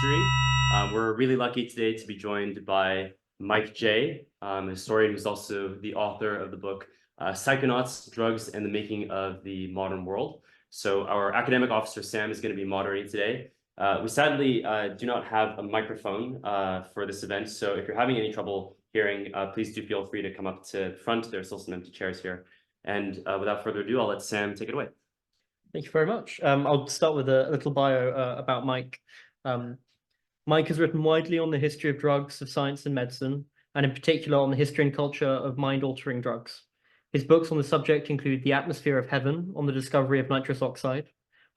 history. We're really lucky today to be joined by Mike J., a historian who's also the author of the book Psychonauts, Drugs and the Making of the Modern World. So our academic officer, Sam, is going to be moderating today. We sadly do not have a microphone for this event, so if you're having any trouble hearing, please do feel free to come up to the front. There's still some empty chairs here. And without further ado, I'll let Sam take it away. Thank you very much. I'll start with a little bio about Mike. Mike has written widely on the history of drugs, of science and medicine, and in particular on the history and culture of mind-altering drugs. His books on the subject include The Atmosphere of Heaven, on the discovery of nitrous oxide,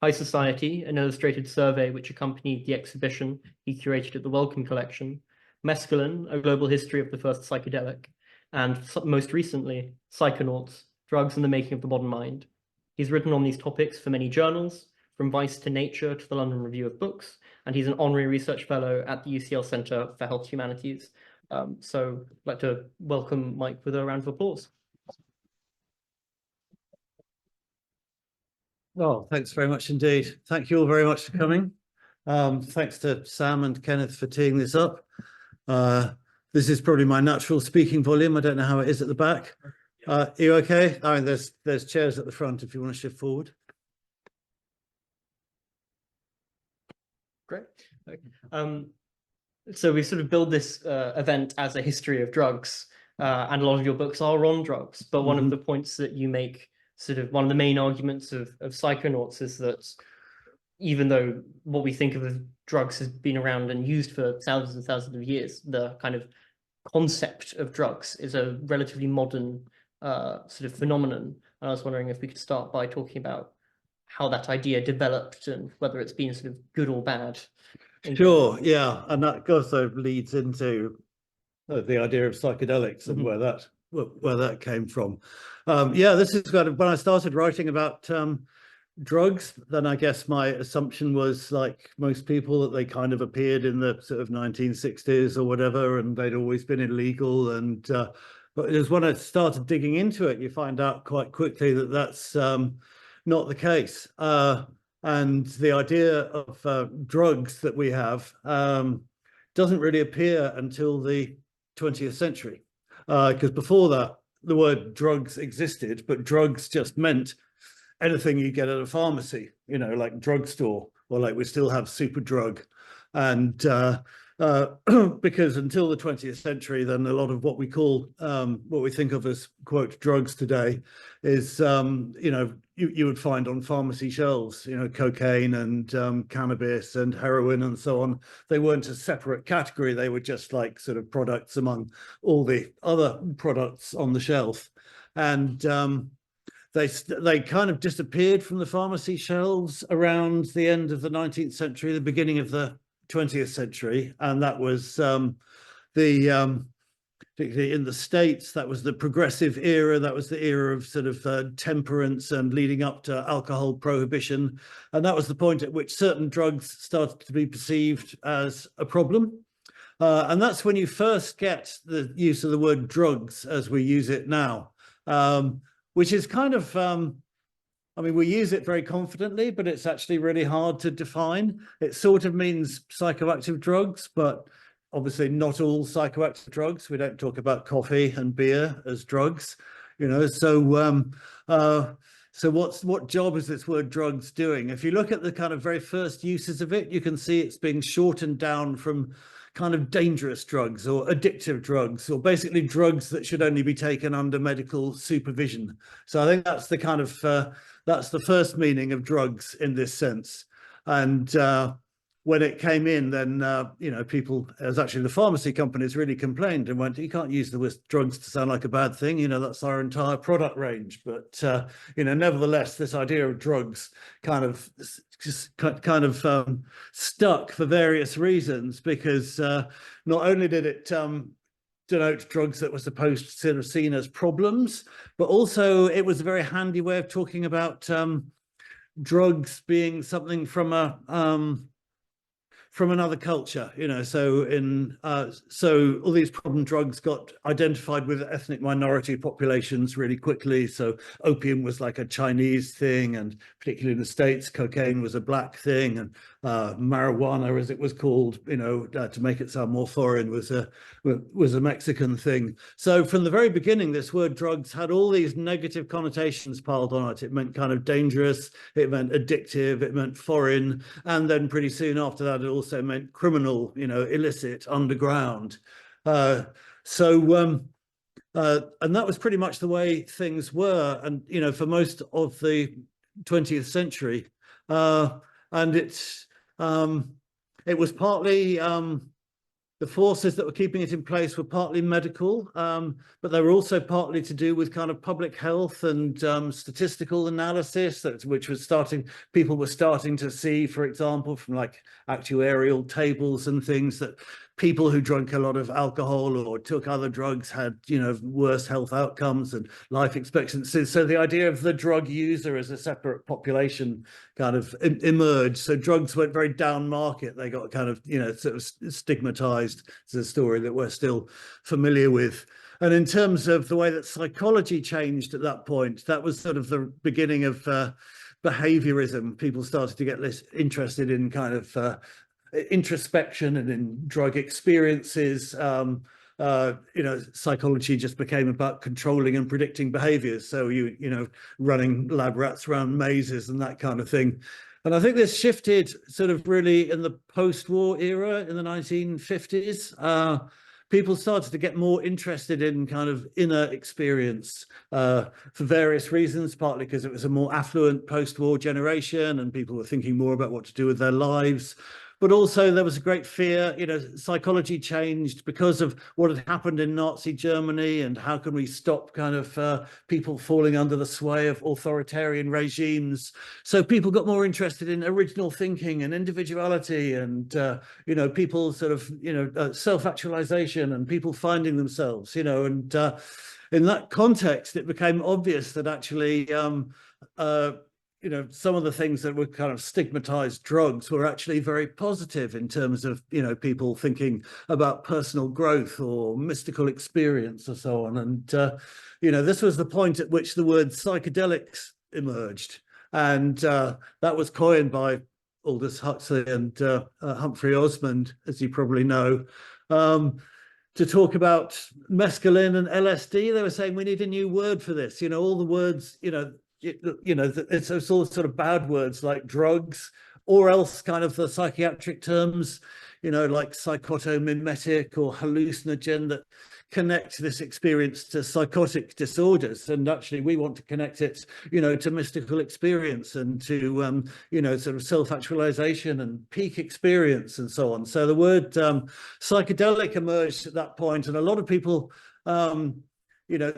High Society, an illustrated survey which accompanied the exhibition he curated at the Wellcome Collection, Mescaline, a global history of the first psychedelic, and most recently, Psychonauts, Drugs and the Making of the Modern Mind. He's written on these topics for many journals, from Vice to Nature to the London Review of Books, and he's an honorary research fellow at the UCL Centre for Health Humanities. So I'd like to welcome Mike with a round of applause. Oh, thanks very much indeed. Thank you all very much for coming. Thanks to Sam and Kenneth for teeing this up. This is probably my natural speaking volume. I don't know how it is at the back. Are you okay? I mean, there's chairs at the front if you want to shift forward. Great. Okay. So we sort of build this event as a history of drugs, and a lot of your books are on drugs. But one of the points that you make, sort of one of the main arguments of Psychonauts, is that even though what we think of as drugs has been around and used for thousands and thousands of years, the kind of concept of drugs is a relatively modern sort of phenomenon. And I was wondering if we could start by talking about how that idea developed and whether it's been sort of good or bad. Sure, yeah, and that also leads into the idea of psychedelics and where that came from. Yeah, this is kind of when I started writing about drugs, then I guess my assumption was, like most people, that they kind of appeared in the sort of 1960s or whatever, and they'd always been illegal. And but it was when I started digging into it, you find out quite quickly that that's not the case. And the idea of drugs that we have doesn't really appear until the 20th century, because before that, the word drugs existed, but drugs just meant anything you get at a pharmacy, you know, like drugstore, or like we still have Superdrug. And because until the 20th century, then a lot of what we call, what we think of as, quote, drugs today is, you know, you would find on pharmacy shelves, you know, cocaine and cannabis and heroin and so on. They weren't a separate category. They were just like sort of products among all the other products on the shelf. And they kind of disappeared from the pharmacy shelves around the end of the 19th century, the beginning of the 20th century. And that was particularly in the States, that was the progressive era. That was the era of sort of temperance and leading up to alcohol prohibition. And that was the point at which certain drugs started to be perceived as a problem. And that's when you first get the use of the word drugs as we use it now, which is kind of, I mean, we use it very confidently, but it's actually really hard to define. It sort of means psychoactive drugs, but obviously not all psychoactive drugs. We don't talk about coffee and beer as drugs, you know. So what job is this word drugs doing? If you look at the kind of very first uses of it, you can see it's being shortened down from kind of dangerous drugs or addictive drugs, or basically drugs that should only be taken under medical supervision. So I think that's the kind of that's the first meaning of drugs in this sense. And when it came in, then you know, people, as actually the pharmacy companies really complained and went, you can't use the word drugs to sound like a bad thing, you know, that's our entire product range. But you know, nevertheless, this idea of drugs kind of stuck for various reasons, because not only did it denote drugs that were supposed to sort of seen as problems, but also it was a very handy way of talking about drugs being something from a from another culture, you know. So so all these problem drugs got identified with ethnic minority populations really quickly. So opium was like a Chinese thing, and particularly in the States, cocaine was a black thing, and marijuana, as it was called, to make it sound more foreign, was a Mexican thing. So from the very beginning, this word drugs had all these negative connotations piled on it. It meant kind of dangerous, it meant addictive, it meant foreign, and then pretty soon after that, it also meant criminal, illicit, underground. And that was pretty much the way things were, and for most of the 20th century. And it was partly the forces that were keeping it in place were partly medical, but they were also partly to do with kind of public health and statistical analysis, which was people were starting to see, for example, from like actuarial tables and things, that people who drank a lot of alcohol or took other drugs had, worse health outcomes and life expectancies. So the idea of the drug user as a separate population kind of emerged. So drugs went very down market. They got kind of, sort of stigmatized. It's a story that we're still familiar with. And in terms of the way that psychology changed at that point, that was sort of the beginning of behaviorism. People started to get less interested in kind of introspection and in drug experiences. Psychology just became about controlling and predicting behaviors. So running lab rats around mazes and that kind of thing. And I think this shifted sort of really in the post-war era in the 1950s. People started to get more interested in kind of inner experience for various reasons, partly because it was a more affluent post-war generation and people were thinking more about what to do with their lives. But also there was a great fear, psychology changed because of what had happened in Nazi Germany, and how can we stop kind of people falling under the sway of authoritarian regimes. So people got more interested in original thinking and individuality and, people sort of, self-actualization and people finding themselves, and in that context, it became obvious that actually, some of the things that were kind of stigmatized drugs were actually very positive in terms of, people thinking about personal growth or mystical experience or so on. And, this was the point at which the word psychedelics emerged. And that was coined by Aldous Huxley and Humphrey Osmond, as you probably know, to talk about mescaline and LSD. They were saying we need a new word for this. All the words, it's all sort of bad words like drugs, or else kind of the psychiatric terms, like psychotomimetic or hallucinogen, that connect this experience to psychotic disorders. And actually we want to connect it, to mystical experience and to, sort of self-actualization and peak experience and so on. So the word psychedelic emerged at that point, and a lot of people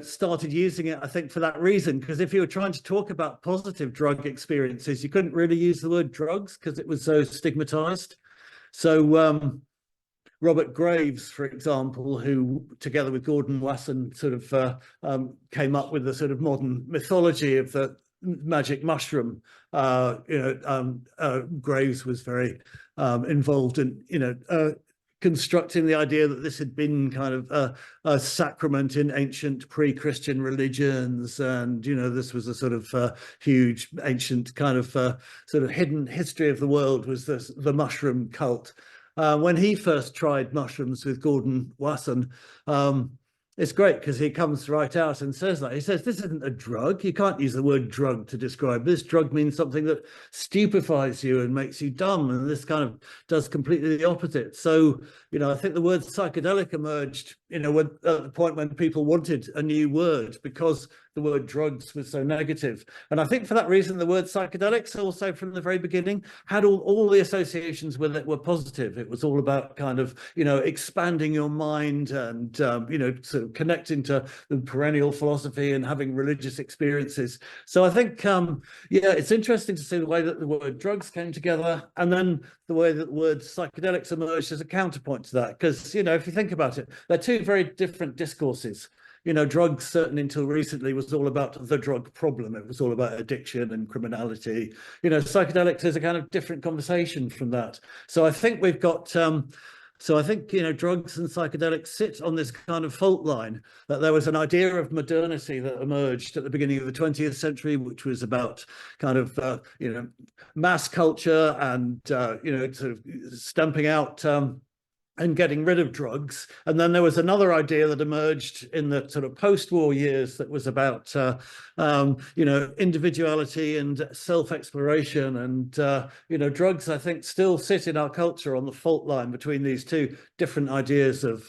started using it, I think, for that reason, because if you were trying to talk about positive drug experiences, you couldn't really use the word drugs because it was so stigmatized. So Robert Graves, for example, who together with Gordon Wasson sort of came up with the sort of modern mythology of the magic mushroom. Graves was very involved in, constructing the idea that this had been kind of a sacrament in ancient pre-Christian religions, and this was a sort of huge ancient kind of sort of hidden history of the world, was the mushroom cult. When he first tried mushrooms with Gordon Wasson, it's great because he comes right out and says that. He says, this isn't a drug. You can't use the word drug to describe this. Drug means something that stupefies you and makes you dumb. And this kind of does completely the opposite. So, I think the word psychedelic emerged, at the point when people wanted a new word because the word drugs was so negative. And I think for that reason, the word psychedelics also from the very beginning had all the associations with it were positive. It was all about kind of, expanding your mind and, sort of connecting to the perennial philosophy and having religious experiences. So I think, it's interesting to see the way that the word drugs came together, and then the way that the word psychedelics emerged as a counterpoint to that. Because, if you think about it, they're two very different discourses. Drugs, certainly until recently, was all about the drug problem. It was all about addiction and criminality. Psychedelics is a kind of different conversation from that. So I think we've got So I think, drugs and psychedelics sit on this kind of fault line, that there was an idea of modernity that emerged at the beginning of the 20th century, which was about kind of, mass culture and, sort of stamping out and getting rid of drugs. And then there was another idea that emerged in the sort of post-war years that was about, individuality and self-exploration. And, drugs, I think, still sit in our culture on the fault line between these two different ideas of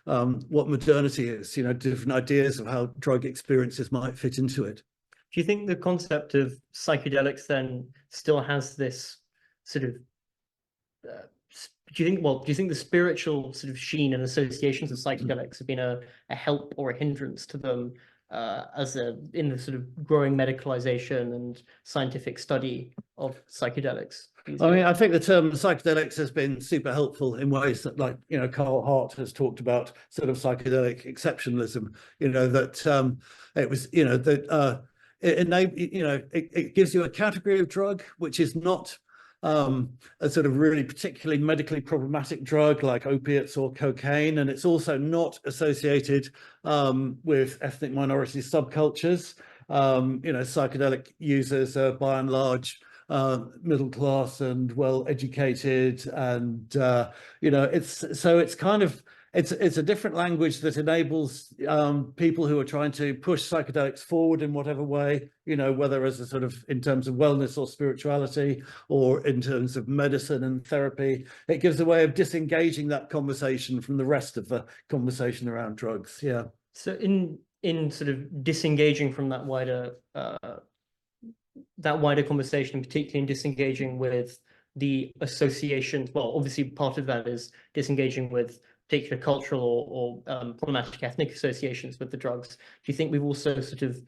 what modernity is, different ideas of how drug experiences might fit into it. Do you think the concept of psychedelics then still has this sort of do you think the spiritual sort of sheen and associations of psychedelics have been a help or a hindrance to them in the sort of growing medicalization and scientific study of psychedelics? I mean, I think the term psychedelics has been super helpful in ways that, like, Carl Hart has talked about sort of psychedelic exceptionalism, that it was, that it gives you a category of drug which is not a sort of really particularly medically problematic drug like opiates or cocaine, and it's also not associated with ethnic minority subcultures. Psychedelic users are by and large middle class and well educated, and it's kind of it's a different language that enables people who are trying to push psychedelics forward in whatever way, whether as a sort of in terms of wellness or spirituality or in terms of medicine and therapy. It gives a way of disengaging that conversation from the rest of the conversation around drugs. Yeah. So in sort of disengaging from that wider conversation, particularly in disengaging with the associations, well, obviously part of that is disengaging with particular cultural or problematic ethnic associations with the drugs. Do you think we've also sort of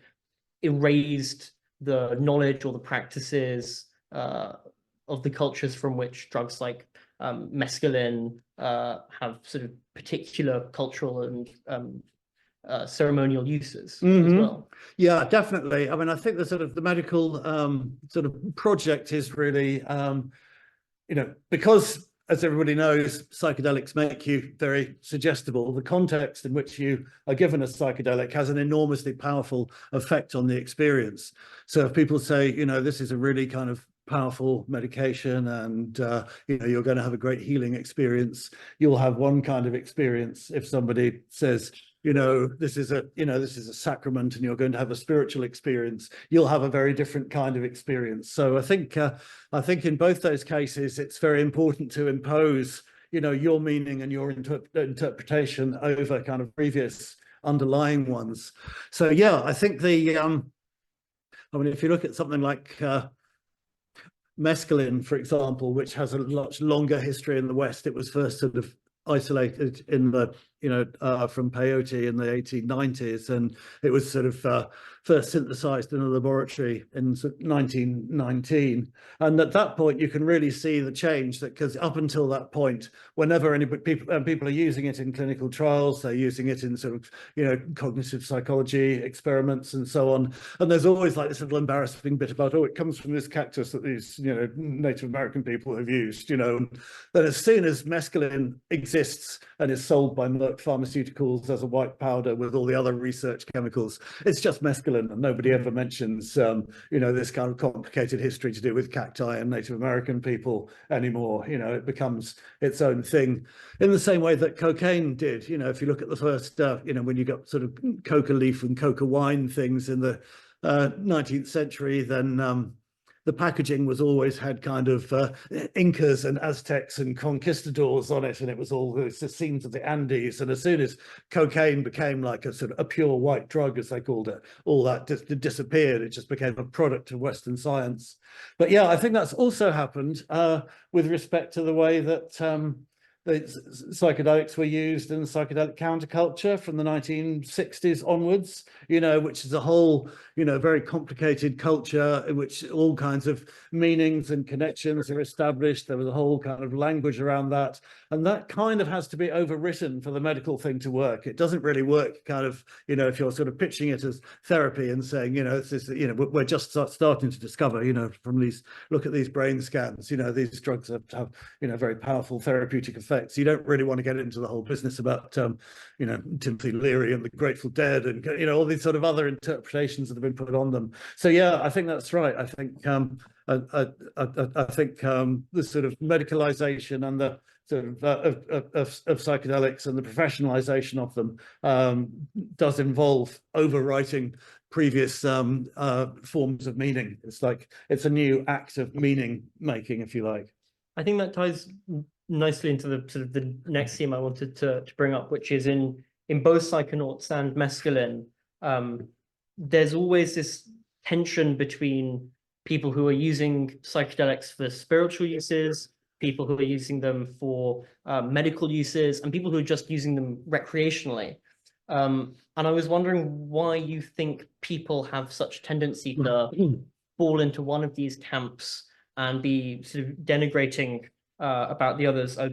erased the knowledge or the practices of the cultures from which drugs like mescaline have sort of particular cultural and ceremonial uses as well? Yeah, definitely. I mean, I think the sort of the medical sort of project is really, because, as everybody knows, psychedelics make you very suggestible. The context in which you are given a psychedelic has an enormously powerful effect on the experience. So if people say, this is a really kind of powerful medication and you're going to have a great healing experience, you'll have one kind of experience. If somebody says, this is a sacrament and you're going to have a spiritual experience, you'll have a very different kind of experience. So I think in both those cases, it's very important to impose, your meaning and your interpretation over kind of previous underlying ones. So yeah, I think if you look at something like mescaline, for example, which has a much longer history in the West, it was first sort of isolated in the from peyote in the 1890s, and it was sort of first synthesized in a laboratory in 1919. And at that point, you can really see the change, that because up until that point, whenever people are using it in clinical trials, they're using it in sort of cognitive psychology experiments and so on. And there's always like this little embarrassing bit about, it comes from this cactus that these Native American people have used. Then as soon as mescaline exists and is sold by Merck Pharmaceuticals as a white powder with all the other research chemicals, it's just mescaline, and nobody ever mentions this kind of complicated history to do with cacti and Native American people anymore. It becomes its own thing in the same way that cocaine did. If you look at the first when you got sort of coca leaf and coca wine things in the 19th century, then the packaging was always had kind of Incas and Aztecs and conquistadors on it, and it was all the scenes of the Andes. And as soon as cocaine became like a sort of a pure white drug, as they called it, all that disappeared. It just became a product of Western science. But yeah, I think that's also happened with respect to the way that the psychedelics were used in psychedelic counterculture from the 1960s onwards, which is a whole, very complicated culture in which all kinds of meanings and connections are established. There was a whole kind of language around that. And that kind of has to be overwritten for the medical thing to work. It doesn't really work kind of, if you're sort of pitching it as therapy and saying, we're just starting to discover, from these, look at these brain scans, these drugs have very powerful therapeutic effects effects. You don't really want to get into the whole business about, you know, Timothy Leary and the Grateful Dead and, you know, all these sort of other interpretations that have been put on them. So yeah, I think that's right. I think I think the sort of medicalization and the sort of psychedelics and the professionalization of them does involve overwriting previous forms of meaning. It's like it's a new act of meaning making, if you like. I think that ties nicely into the sort of the next theme I wanted to bring up, which is in both Psychonauts and Mescaline, there's always this tension between people who are using psychedelics for spiritual uses, people who are using them for medical uses, and people who are just using them recreationally. And I was wondering why you think people have such tendency to fall into one of these camps and be sort of denigrating about the others. I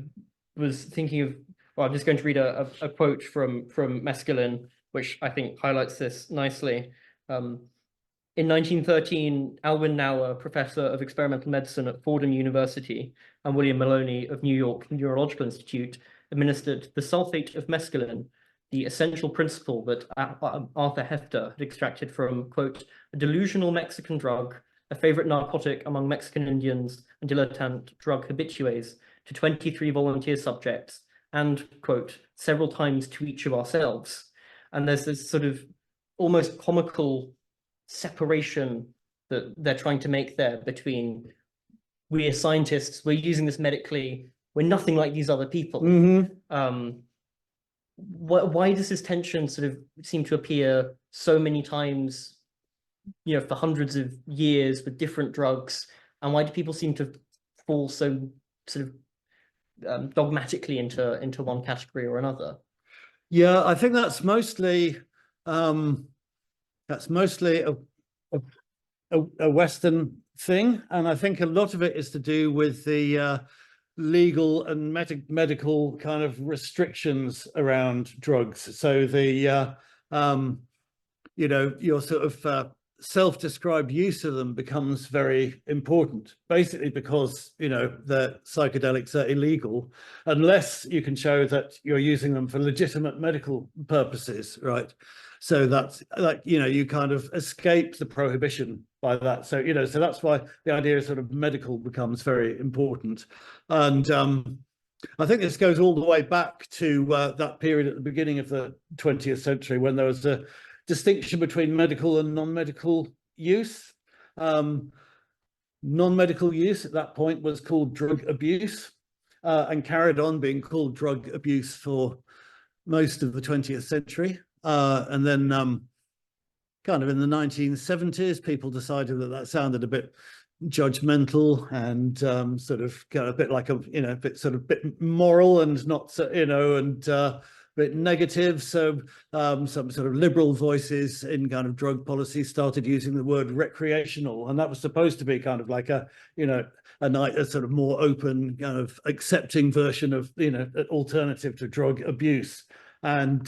was thinking of, well, I'm just going to read a quote from Mescaline, which I think highlights this nicely. In 1913, Alwyn Nauer, professor of experimental medicine at Fordham University, and William Maloney of New York Neurological Institute administered the sulfate of mescaline, the essential principle that Arthur Hefter had extracted from, quote, a delusional Mexican drug, a favorite narcotic among Mexican Indians and dilettante drug habitués, to 23 volunteer subjects, and, quote, several times to each of ourselves. And there's this sort of almost comical separation that they're trying to make there between, we as scientists, we're using this medically, we're nothing like these other people. Why does this tension sort of seem to appear so many times, you know, for hundreds of years with different drugs, and why do people seem to fall so sort of dogmatically into one category or another? Yeah, I think that's mostly a Western thing, and I think a lot of it is to do with the legal and medical kind of restrictions around drugs. So the you know, your sort of self-described use of them becomes very important, basically because, you know, the psychedelics are illegal unless you can show that you're using them for legitimate medical purposes, right? So that's like, you know, you kind of escape the prohibition by that. So, you know, so that's why the idea of sort of medical becomes very important. And I think this goes all the way back to that period at the beginning of the 20th century when there was a distinction between medical and non-medical use. Non-medical use at that point was called drug abuse and carried on being called drug abuse for most of the 20th century. And then kind of in the 1970s, people decided that that sounded a bit judgmental and sort of kind of a bit like a, you know, a bit sort of bit moral and not, you know, and bit negative. So some sort of liberal voices in kind of drug policy started using the word recreational, and that was supposed to be kind of like a, you know, a sort of more open kind of accepting version of, you know, an alternative to drug abuse. And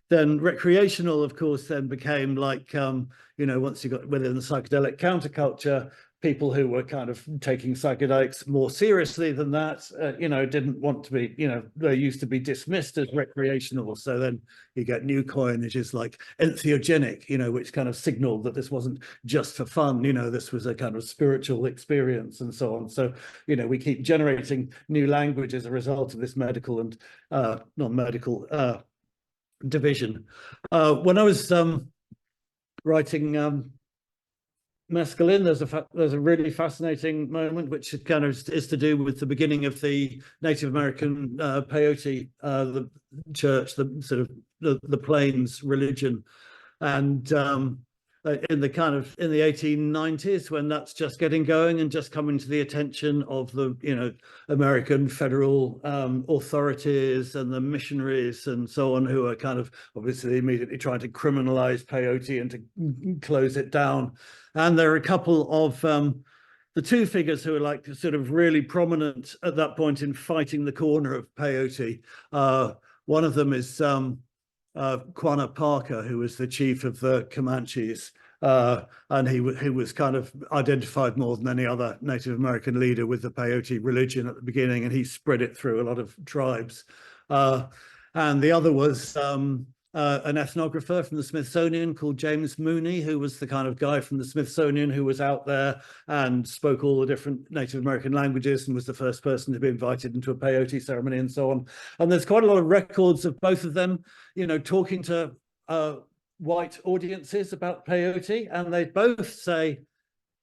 then recreational, of course, then became like, you know, once you got within the psychedelic counterculture, people who were kind of taking psychedelics more seriously than that, you know, didn't want to be, you know, they used to be dismissed as recreational. So then you get new coinages like entheogenic, you know, which kind of signaled that this wasn't just for fun, you know, this was a kind of spiritual experience and so on. So, you know, we keep generating new language as a result of this medical and non-medical division. When I was writing Mescaline, there's a really fascinating moment which kind of is to do with the beginning of the Native American peyote, the church, the sort of the plains religion, and in the 1890s, when that's just getting going and just coming to the attention of the, you know, American federal authorities and the missionaries and so on, who are kind of obviously immediately trying to criminalize peyote and to close it down. And there are a couple of the two figures who are like sort of really prominent at that point in fighting the corner of peyote. One of them is Quanah Parker, who was the chief of the Comanches, And he was kind of identified more than any other Native American leader with the peyote religion at the beginning, and he spread it through a lot of tribes. And the other was an ethnographer from the Smithsonian called James Mooney, who was the kind of guy from the Smithsonian who was out there and spoke all the different Native American languages and was the first person to be invited into a peyote ceremony and so on. And there's quite a lot of records of both of them, you know, talking to white audiences about peyote, and they both say,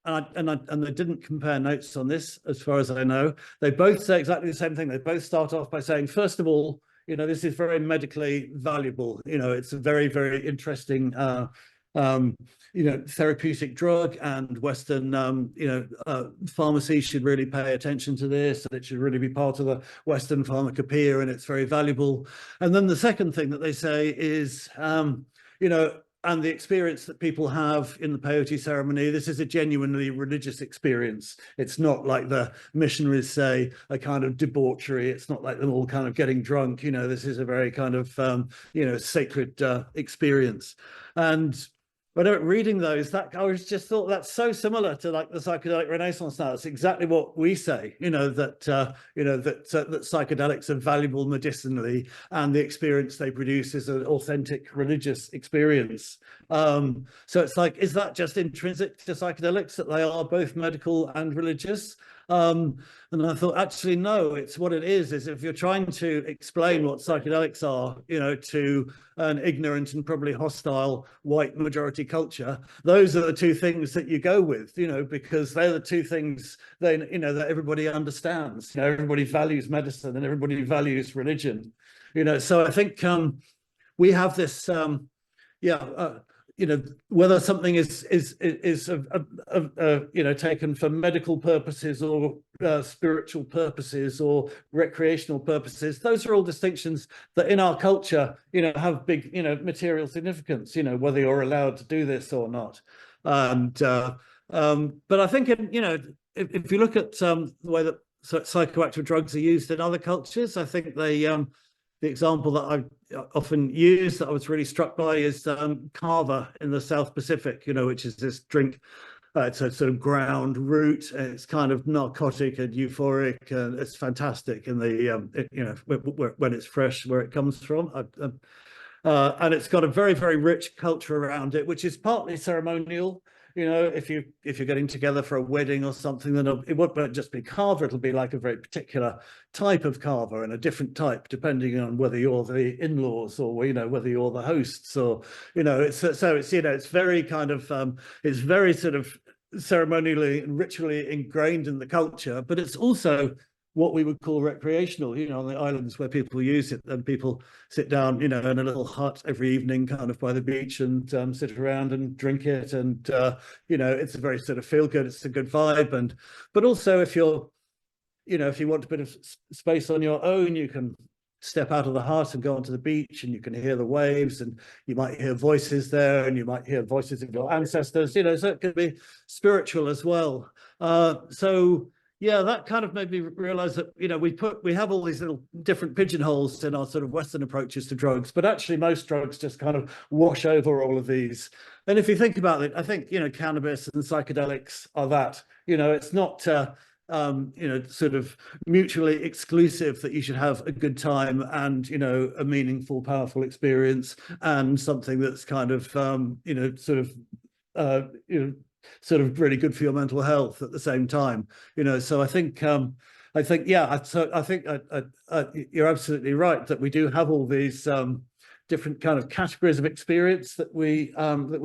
and they didn't compare notes on this as far as I know, they both say exactly the same thing. They both start off by saying, first of all, you know, this is very medically valuable. You know, it's a very, very interesting, you know, therapeutic drug, and Western, you know, pharmacy should really pay attention to this, and it should really be part of the Western pharmacopoeia, and it's very valuable. And then the second thing that they say is, you know, and the experience that people have in the peyote ceremony, this is a genuinely religious experience. It's not like the missionaries say, a kind of debauchery. It's not like them all kind of getting drunk. You know, this is a very kind of, you know, sacred experience. And but reading those, that I was just thought that's so similar to like the psychedelic renaissance now. It's exactly what we say, you know, that that psychedelics are valuable medicinally, and the experience they produce is an authentic religious experience. So it's like, is that just intrinsic to psychedelics that they are both medical and religious? And I thought, actually, no, it's what it is if you're trying to explain what psychedelics are, you know, to an ignorant and probably hostile white majority culture, those are the two things that you go with, you know, because they're the two things then, you know, that everybody understands. You know, everybody values medicine and everybody values religion, you know. So I think we have this, you know, whether something is you know, taken for medical purposes or spiritual purposes or recreational purposes, those are all distinctions that in our culture, you know, have big, you know, material significance, you know, whether you're allowed to do this or not. And but I think, you know, if you look at the way that psychoactive drugs are used in other cultures, I think they the example that I often use that I was really struck by is kava in the South Pacific, you know, which is this drink. It's a sort of ground root, and it's kind of narcotic and euphoric, and it's fantastic in the, you know, when it's fresh, where it comes from. And it's got a very, very rich culture around it, which is partly ceremonial. You know, if you're getting together for a wedding or something, then it won't just be kava. It'll be like a very particular type of kava, and a different type depending on whether you're the in-laws or, you know, whether you're the hosts, or, you know, it's so it's, you know, it's very kind of it's very sort of ceremonially and ritually ingrained in the culture, but it's also what we would call recreational, you know, on the islands where people use it, and people sit down, you know, in a little hut every evening kind of by the beach and sit around and drink it. And, you know, it's a very sort of feel good, it's a good vibe. And, but also if you're, you know, if you want a bit of space on your own, you can step out of the hut and go onto the beach, and you can hear the waves, and you might hear voices there, and you might hear voices of your ancestors, you know, so it could be spiritual as well. So, yeah, that kind of made me realize that, you know, we have all these little different pigeonholes in our sort of Western approaches to drugs, but actually most drugs just kind of wash over all of these. And if you think about it, I think, you know, cannabis and psychedelics are that, you know, it's not, you know, sort of mutually exclusive that you should have a good time and, you know, a meaningful, powerful experience, and something that's kind of, you know, sort of, you know, sort of really good for your mental health at the same time, you know. So I think yeah, so I think you're absolutely right that we do have all these different kind of categories of experience that we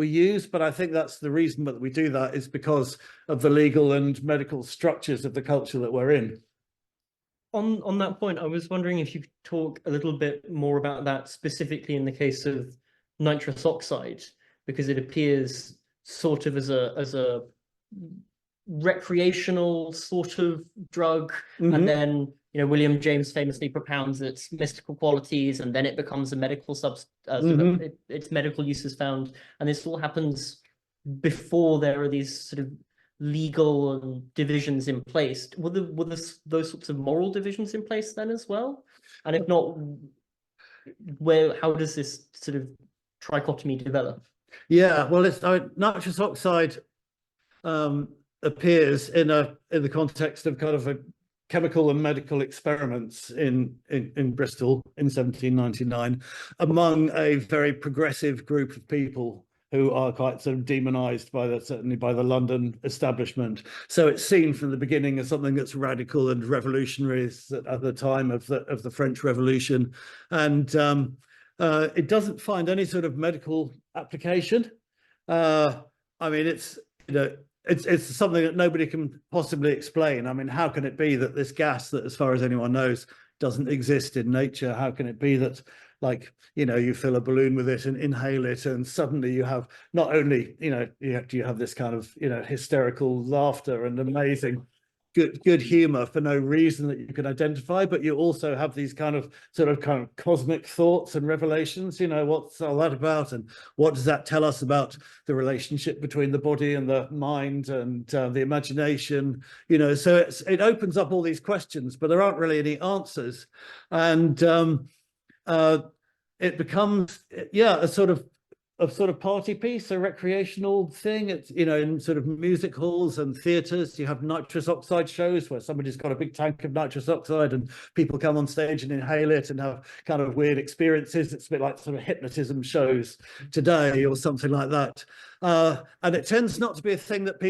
use, but I think that's the reason that we do that is because of the legal and medical structures of the culture that we're in. On that point, I was wondering if you could talk a little bit more about that, specifically in the case of nitrous oxide, because it appears sort of as a recreational sort of drug, and then, you know, William James famously propounds its mystical qualities, and then it becomes a medical its medical use is found, and this all happens before there are these sort of legal divisions in place. Were those sorts of moral divisions in place then as well? And if not, how does this sort of trichotomy develop? Yeah, well, nitrous oxide appears in the context of kind of a chemical and medical experiments in Bristol in 1799 among a very progressive group of people who are quite sort of demonized certainly by the London establishment. So it's seen from the beginning as something that's radical and revolutionary at the time of the French Revolution, and it doesn't find any sort of medical application. I mean, it's something that nobody can possibly explain. I mean, how can it be that this gas that, as far as anyone knows, doesn't exist in nature? How can it be that, like, you fill a balloon with it and inhale it, and suddenly you have not only, you have this kind of, hysterical laughter and amazing good humor for no reason that you can identify, but you also have these kind of cosmic thoughts and revelations. What's all that about, and what does that tell us about the relationship between the body and the mind and the imagination? So it opens up all these questions, but there aren't really any answers, and it becomes a sort of party piece, a recreational thing. It's, in sort of music halls and theaters, you have nitrous oxide shows where somebody's got a big tank of nitrous oxide and people come on stage and inhale it and have kind of weird experiences. It's a bit like sort of hypnotism shows today or something like that. And it tends not to be a thing that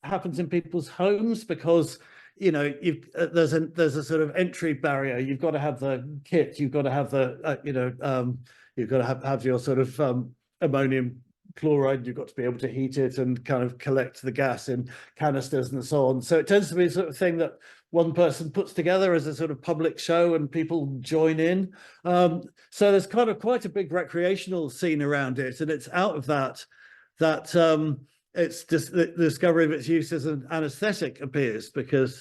happens in people's homes, because there's a sort of entry barrier. You've got to have the kit, you've got to have the you've got to have your sort of ammonium chloride, you've got to be able to heat it and kind of collect the gas in canisters and so on. So it tends to be a sort of thing that one person puts together as a sort of public show and people join in. So there's kind of quite a big recreational scene around it, and it's out of that it's just the discovery of its use as an anesthetic appears, because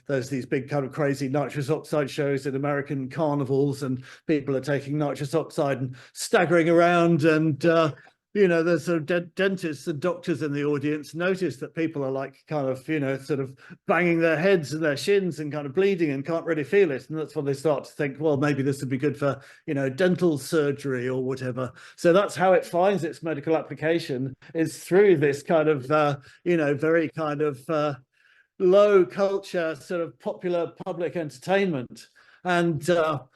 there's these big kind of crazy nitrous oxide shows in American carnivals, and people are taking nitrous oxide and staggering around, and there's sort of dentists and doctors in the audience notice that people are like kind of sort of banging their heads and their shins and kind of bleeding and can't really feel it, and that's when they start to think, well, maybe this would be good for dental surgery or whatever. So that's how it finds its medical application, is through this kind of very kind of low culture sort of popular public entertainment. And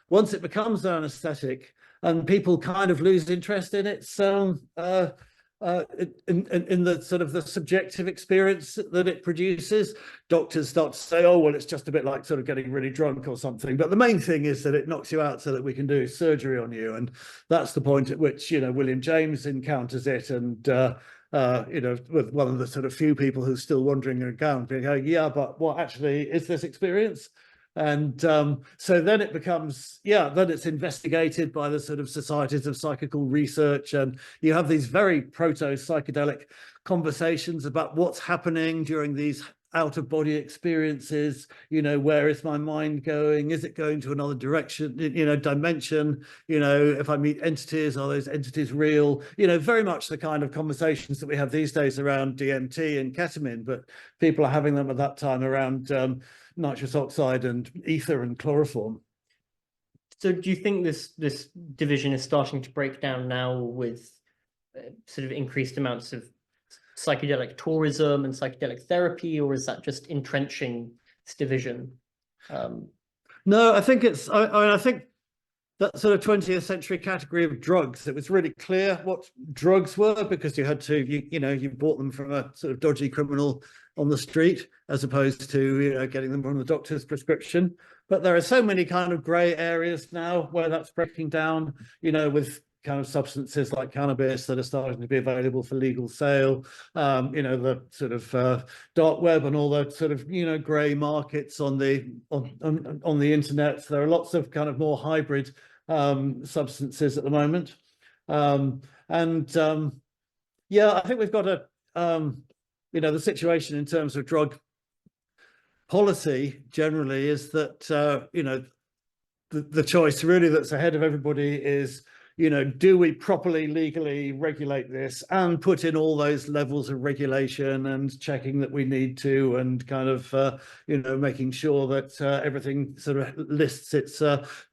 once it becomes an anesthetic and people kind of lose interest in it, so in the sort of the subjective experience that it produces, doctors start to say, oh, well, it's just a bit like sort of getting really drunk or something. But the main thing is that it knocks you out so that we can do surgery on you. And that's the point at which William James encounters it, and with one of the sort of few people who's still wandering around going, yeah, but what actually is this experience? And so then it becomes, then it's investigated by the sort of societies of psychical research, and you have these very proto-psychedelic conversations about what's happening during these out-of-body experiences. Where is my mind going? Is it going to another direction, dimension? If I meet entities, are those entities real? Very much the kind of conversations that we have these days around DMT and ketamine, but people are having them at that time around nitrous oxide and ether and chloroform. So do you think this division is starting to break down now with sort of increased amounts of psychedelic tourism and psychedelic therapy, or is that just entrenching this division? No, I think it's, I think that sort of 20th century category of drugs, it was really clear what drugs were, because you had to, you bought them from a sort of dodgy criminal on the street, as opposed to, getting them from the doctor's prescription. But there are so many kind of gray areas now where that's breaking down, with kind of substances like cannabis that are starting to be available for legal sale, the sort of dark web and all the sort of grey markets on the internet. So there are lots of kind of more hybrid substances at the moment, I think we've got the situation in terms of drug policy generally is that the choice really that's ahead of everybody is you know, do we properly legally regulate this and put in all those levels of regulation and checking that we need to, and kind of, you know, making sure that everything sort of lists its,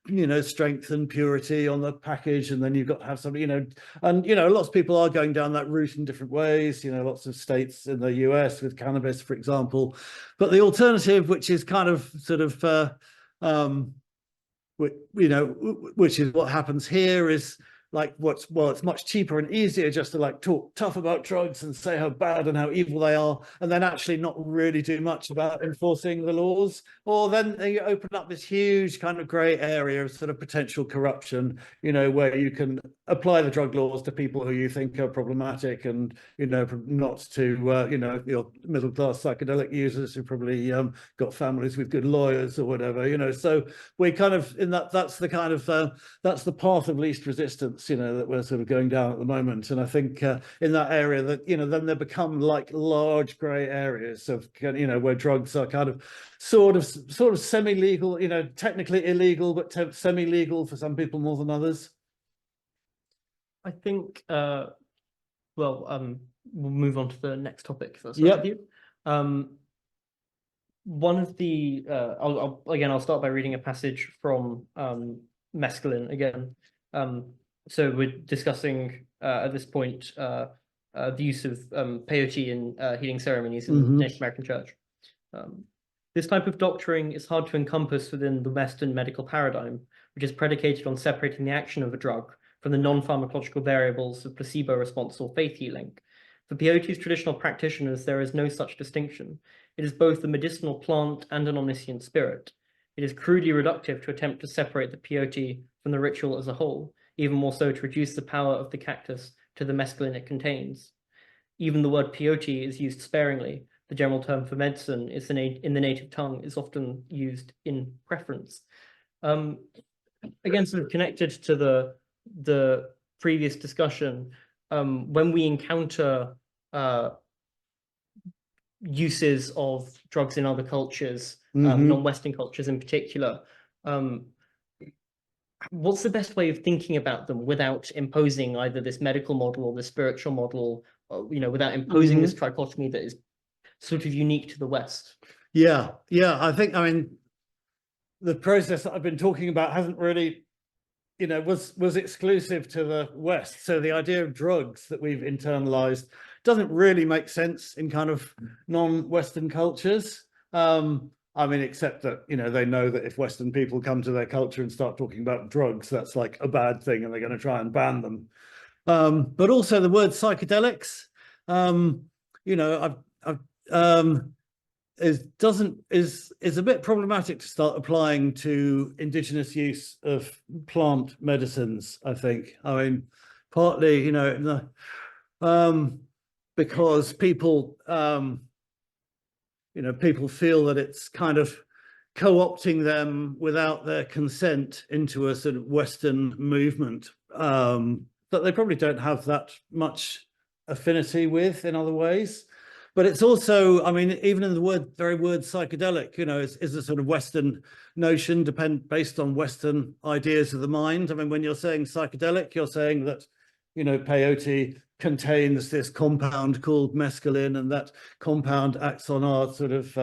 you know, strength and purity on the package. And then you've got to have something, you know, and, you know, lots of people are going down that route in different ways, you know, lots of states in the US with cannabis, for example. But the alternative, which is kind of sort of, you know, which is what happens here, is like it's much cheaper and easier just to like talk tough about drugs and say how bad and how evil they are, and then actually not really do much about enforcing the laws. Or then you open up this huge kind of grey area of sort of potential corruption, you know, where you can apply the drug laws to people who you think are problematic, and, you know, not to, you know, your middle class psychedelic users who probably got families with good lawyers or whatever, you know. So we kind of, in that's the kind of, that's the path of least resistance, you know, that we're sort of going down at the moment. And I think in that area that, you know, then they become like large grey areas of, you know, where drugs are kind of sort of semi-legal, you know, technically illegal, but semi-legal for some people more than others. I think, we'll move on to the next topic. If that's Yep. right with you. One of the, I'll start by reading a passage from Mescaline again. So we're discussing at this point the use of peyote in healing ceremonies in the Native American Church. This type of doctoring is hard to encompass within the Western medical paradigm, which is predicated on separating the action of a drug from the non-pharmacological variables of placebo response or faith healing. For peyote's traditional practitioners, there is no such distinction. It is both a medicinal plant and an omniscient spirit. It is crudely reductive to attempt to separate the peyote from the ritual as a whole, even more so to reduce the power of the cactus to the mescaline it contains. Even the word peyote is used sparingly. The general term for medicine is in the native tongue is often used in preference. Again, sort of connected to the previous discussion, when we encounter uses of drugs in other cultures, non-Western cultures in particular, what's the best way of thinking about them without imposing either this medical model or the spiritual model, or, you know, without imposing this trichotomy that is sort of unique to the West? Yeah, I think, I mean, the process that I've been talking about hasn't really, you know, was exclusive to the West. So the idea of drugs that we've internalized doesn't really make sense in kind of non-Western cultures. I mean, except that, you know, they know that if Western people come to their culture and start talking about drugs, that's like a bad thing, and they're going to try and ban them. But also the word psychedelics, you know, is a bit problematic to start applying to indigenous use of plant medicines, I think. I mean, partly, you know, because people, you know, people feel that it's kind of co-opting them without their consent into a sort of Western movement that they probably don't have that much affinity with in other ways. But it's also, I mean, even in the very word psychedelic, you know, is a sort of Western notion based on Western ideas of the mind. I mean, when you're saying psychedelic, you're saying that, you know, peyote contains this compound called mescaline, and that compound acts on our sort of,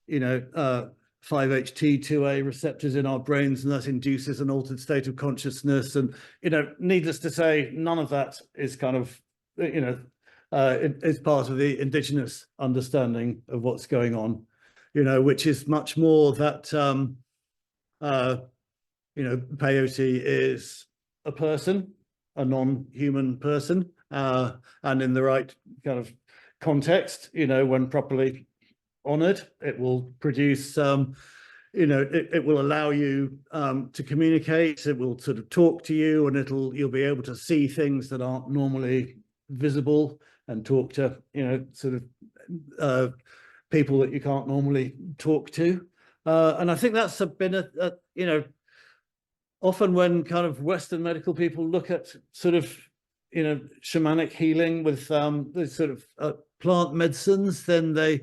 you know, 5-HT2A receptors in our brains, and that induces an altered state of consciousness. And, you know, needless to say, none of that is kind of, you know, it's part of the indigenous understanding of what's going on, you know, which is much more that, you know, peyote is a person, a non-human person, and in the right kind of context, you know, when properly honored, it will produce, you know, it will allow you to communicate, it will sort of talk to you, and you'll be able to see things that aren't normally visible, and talk to, you know, sort of people that you can't normally talk to. And I think that's been a, you know, often when kind of Western medical people look at sort of, you know, shamanic healing with the sort of plant medicines, then they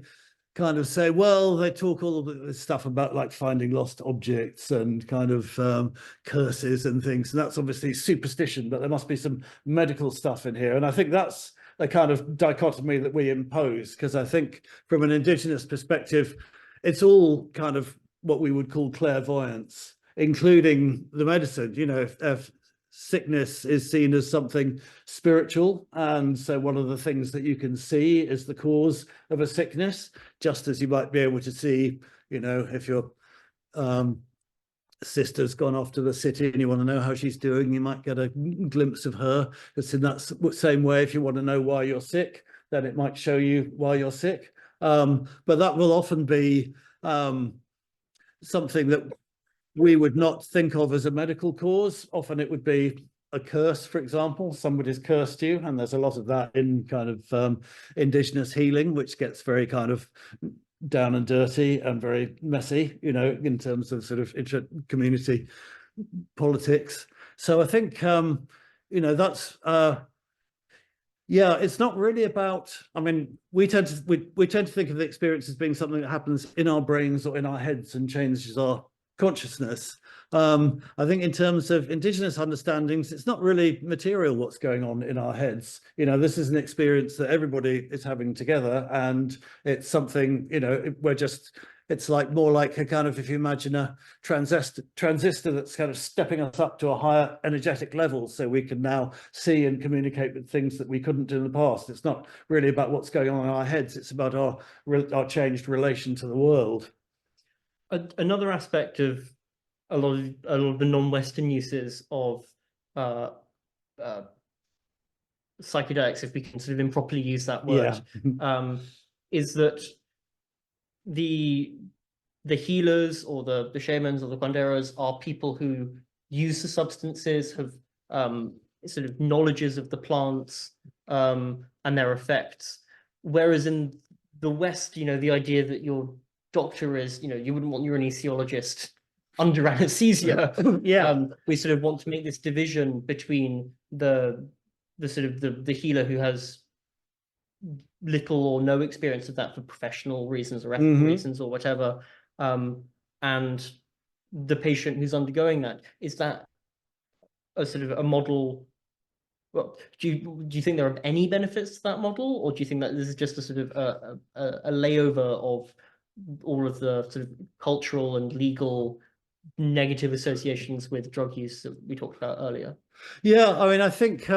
kind of say, well, they talk all of this stuff about like finding lost objects and kind of curses and things. And that's obviously superstition, but there must be some medical stuff in here. And I think that's the kind of dichotomy that we impose, because I think from an indigenous perspective, it's all kind of what we would call clairvoyance, including the medicine. You know, if sickness is seen as something spiritual, and so one of the things that you can see is the cause of a sickness, just as you might be able to see, you know, if your sister's gone off to the city and you want to know how she's doing, you might get a glimpse of her. It's in that same way, if you want to know why you're sick, then it might show you why you're sick. But that will often be something that we would not think of as a medical cause. Often it would be a curse, for example. Somebody's cursed you, and there's a lot of that in kind of indigenous healing, which gets very kind of down and dirty and very messy, you know, in terms of sort of community politics. So I think, you know, that's, yeah, it's not really about, I mean, we tend to think of the experience as being something that happens in our brains or in our heads and changes our consciousness. I think in terms of indigenous understandings, it's not really material what's going on in our heads. You know, this is an experience that everybody is having together, and it's something, you know, it's like more like a kind of, if you imagine a transistor that's kind of stepping us up to a higher energetic level, so we can now see and communicate with things that we couldn't do in the past. It's not really about what's going on in our heads, it's about our changed relation to the world. Another aspect of a lot of the non-Western uses of psychedelics, if we can sort of improperly use that word, is that the healers or the shamans or the curanderos are people who use the substances, have sort of knowledges of the plants and their effects. Whereas in the West, you know, the idea that your doctor is, you know, you wouldn't want your anesthesiologist under anesthesia. We sort of want to make this division between the sort of the healer who has little or no experience of that for professional reasons or ethical reasons or whatever, and the patient who's undergoing that. Is that a sort of a model? Well, do you think there are any benefits to that model, or do you think that this is just a sort of a layover of all of the sort of cultural and legal negative associations with drug use that we talked about earlier? Yeah, I mean, I think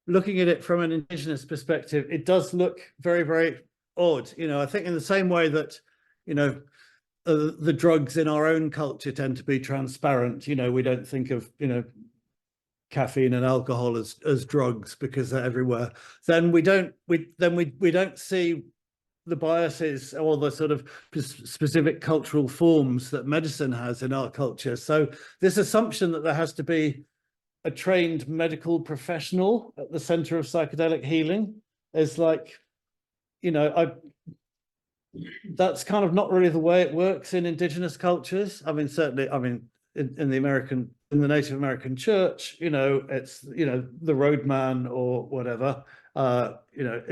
looking at it from an indigenous perspective, it does look very, very odd. You know, I think in the same way that, you know, the drugs in our own culture tend to be transparent. You know, we don't think of, you know, caffeine and alcohol as drugs because they're everywhere. Then we don't see the biases or the sort of specific cultural forms that medicine has in our culture. So this assumption that there has to be a trained medical professional at the center of psychedelic healing is like, you know, that's kind of not really the way it works in indigenous cultures. I mean, certainly, I mean, in the Native American church, you know, it's, you know, the roadman or whatever, you know,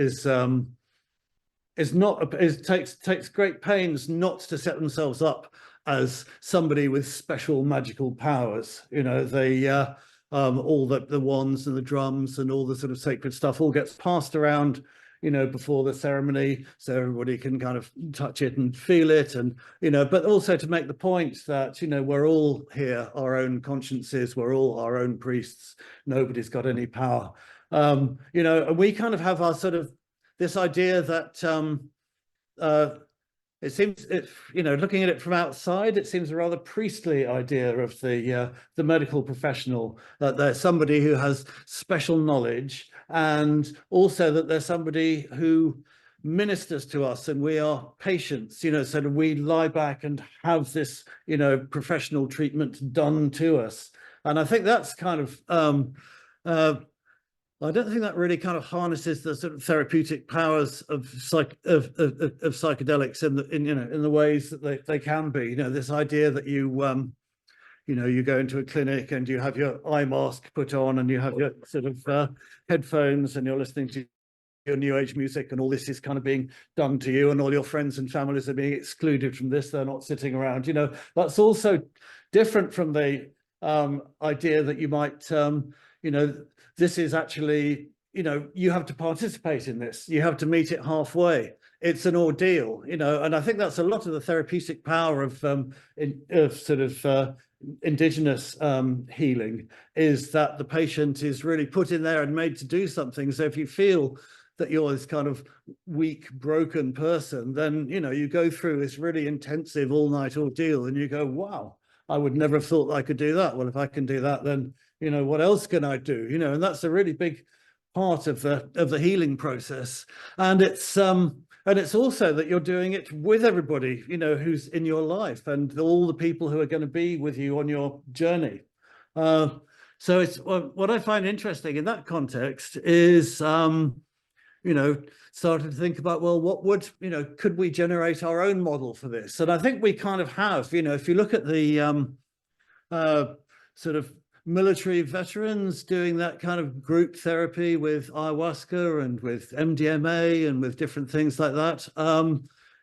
takes great pains not to set themselves up as somebody with special magical powers. You know, they all the wands and the drums and all the sort of sacred stuff all gets passed around, you know, before the ceremony, so everybody can kind of touch it and feel it, and, you know, but also to make the point that, you know, we're all here, our own consciences, we're all our own priests, nobody's got any power. You know, and we kind of have our sort of this idea that it seems, you know, looking at it from outside, it seems a rather priestly idea of the medical professional, that there's somebody who has special knowledge, and also that there's somebody who ministers to us and we are patients, you know, so that we lie back and have this, you know, professional treatment done to us. And I think that's kind of I don't think that really kind of harnesses the sort of therapeutic powers of psychedelics in the ways that they can be. You know, this idea that you know, you go into a clinic and you have your eye mask put on and you have your sort of headphones and you're listening to your new age music and all this is kind of being done to you, and all your friends and families are being excluded from this, they're not sitting around, you know, that's also different from the idea that you might, you know, this is actually, you know, you have to participate in this, you have to meet it halfway. It's an ordeal, you know, and I think that's a lot of the therapeutic power of sort of indigenous healing, is that the patient is really put in there and made to do something. So if you feel that you're this kind of weak, broken person, then, you know, you go through this really intensive all-night ordeal and you go, wow, I would never have thought I could do that. Well, if I can do that, then, you know, what else can I do? You know, and that's a really big part of the healing process. And it's also that you're doing it with everybody, you know, who's in your life, and all the people who are going to be with you on your journey. So it's what I find interesting in that context is, you know, started to think about, well, what would, you know, could we generate our own model for this? And I think we kind of have, you know, if you look at the sort of military veterans doing that kind of group therapy with ayahuasca and with MDMA and with different things like that,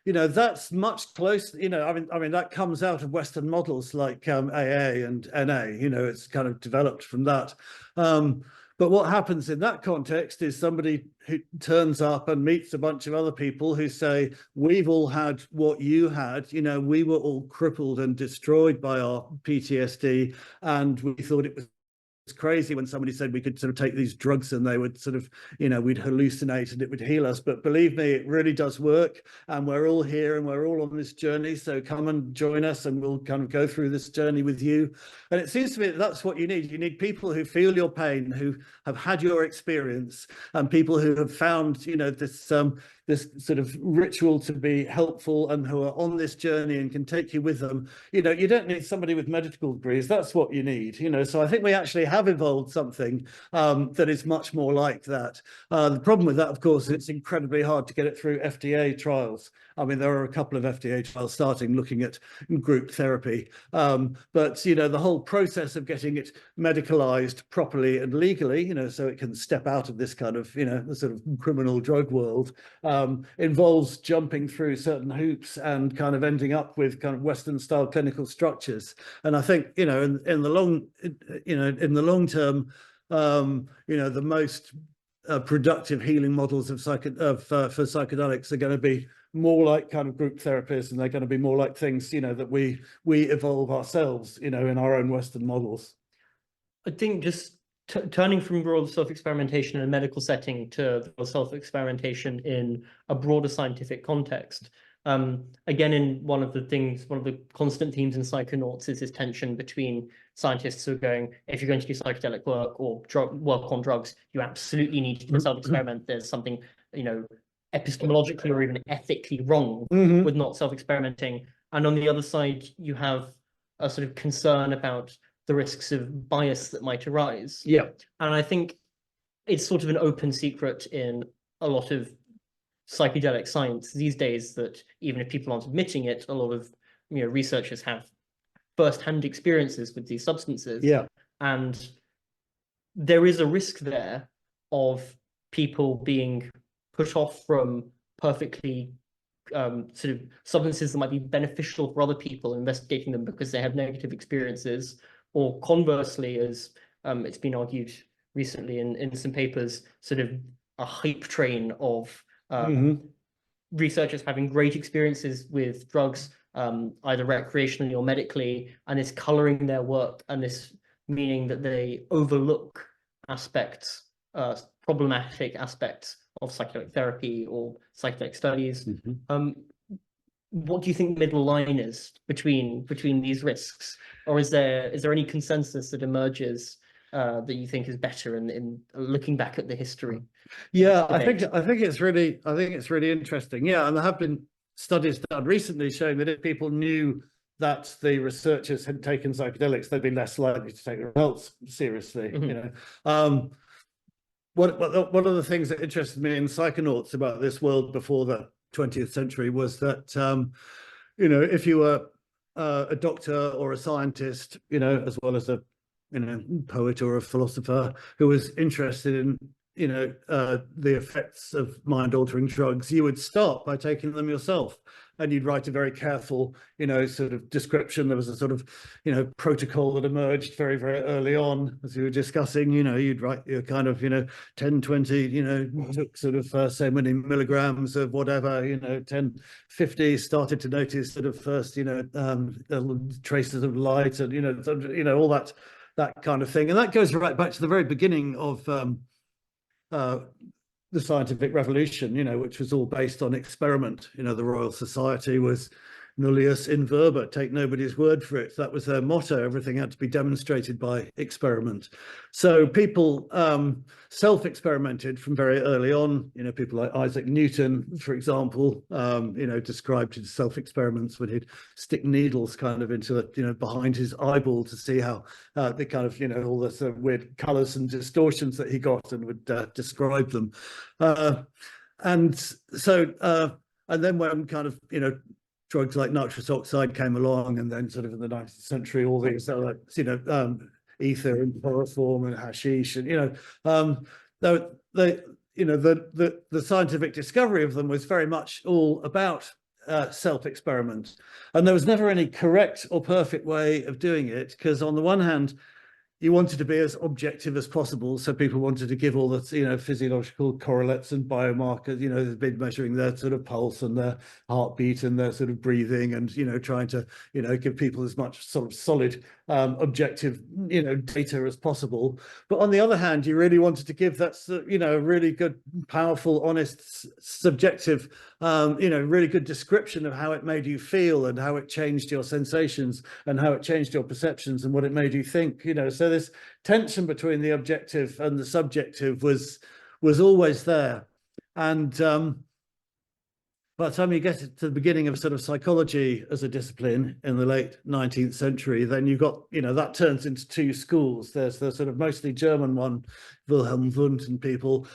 you know, that's much closer, you know, I mean that comes out of Western models like AA and NA, you know, it's kind of developed from that. But what happens in that context is somebody who turns up and meets a bunch of other people who say, we've all had what you had, you know, we were all crippled and destroyed by our PTSD, and we thought it was crazy when somebody said we could sort of take these drugs and they would sort of, you know, we'd hallucinate and it would heal us. But believe me, it really does work, and we're all here and we're all on this journey, so come and join us and we'll kind of go through this journey with you. And it seems to me that that's what you need. You need people who feel your pain, who have had your experience, and people who have found, you know, this this sort of ritual to be helpful, and who are on this journey and can take you with them. You know, you don't need somebody with medical degrees. That's what you need, you know. So I think we actually have evolved something that is much more like that. The problem with that, of course, it's incredibly hard to get it through FDA trials. I mean, there are a couple of FDA trials starting looking at group therapy. But, you know, the whole process of getting it medicalized properly and legally, you know, so it can step out of this kind of, you know, the sort of criminal drug world, involves jumping through certain hoops and kind of ending up with kind of Western style clinical structures. And I think, you know, in the long, you know, in the long term, you know, the most productive healing models for psychedelics are going to be more like kind of group therapies, and they're going to be more like things, you know, that we evolve ourselves, you know, in our own Western models. I think just turning from broad self-experimentation in a medical setting to self-experimentation in a broader scientific context. Again, in one of the constant themes in Psychonauts is this tension between scientists who are going, if you're going to do psychedelic work or work on drugs, you absolutely need to self-experiment. There's something, you know, epistemologically or even ethically wrong with not self-experimenting. And on the other side, you have a sort of concern about the risks of bias that might arise. Yeah. And I think it's sort of an open secret in a lot of psychedelic science these days that even if people aren't admitting it, a lot of, you know, researchers have first-hand experiences with these substances. Yeah. And there is a risk there of people being put off from perfectly sort of substances that might be beneficial for other people, investigating them because they have negative experiences, or conversely, as it's been argued recently in some papers, sort of a hype train of researchers having great experiences with drugs, either recreationally or medically, and this coloring their work, and this meaning that they overlook aspects, problematic aspects of psychedelic therapy or psychedelic studies. What do you think the middle line is between these risks, or is there any consensus that emerges that you think is better in looking back at the history? Yeah, I think it's really interesting. Yeah, and there have been studies done recently showing that if people knew that the researchers had taken psychedelics, they'd be less likely to take the results seriously. You know, one of the things that interested me in Psychonauts about this world before the 20th century was that, you know, if you were a doctor or a scientist, you know, as well as a, you know, poet or a philosopher who was interested the effects of mind-altering drugs, you would start by taking them yourself, and you'd write a very careful, sort of description. There was a sort of, protocol that emerged very, very early on, as we were discussing. You'd write your kind of, 10, 20, took sort of so many milligrams of whatever, 10, 50, started to notice sort of first, traces of light, and all that kind of thing. And that goes right back to the very beginning of the scientific revolution, which was all based on experiment. The Royal Society was nullius in verba, take nobody's word for it. That was their motto. Everything had to be demonstrated by experiment. So people self-experimented from very early on. People like Isaac Newton, for example, described his self-experiments when he'd stick needles kind of into the, behind his eyeball to see how the kind of, all the sort of weird colors and distortions that he got, and would describe them. And then when kind of, drugs like nitrous oxide came along, and then sort of in the 19th century, all these ether and chloroform and hashish, and the scientific discovery of them was very much all about self-experiment, and there was never any correct or perfect way of doing it, because on the one hand, you wanted to be as objective as possible. So people wanted to give all the, physiological correlates and biomarkers, they've been measuring their sort of pulse and their heartbeat and their sort of breathing, and, trying to, give people as much sort of solid, objective, data as possible. But on the other hand, you really wanted to give that, really good, powerful, honest, subjective, really good description of how it made you feel, and how it changed your sensations, and how it changed your perceptions, and what it made you think. So this tension between the objective and the subjective was always there. And by the time you get to the beginning of sort of psychology as a discipline in the late 19th century, then you've got, that turns into two schools. There's the sort of mostly German one, Wilhelm Wundt and people,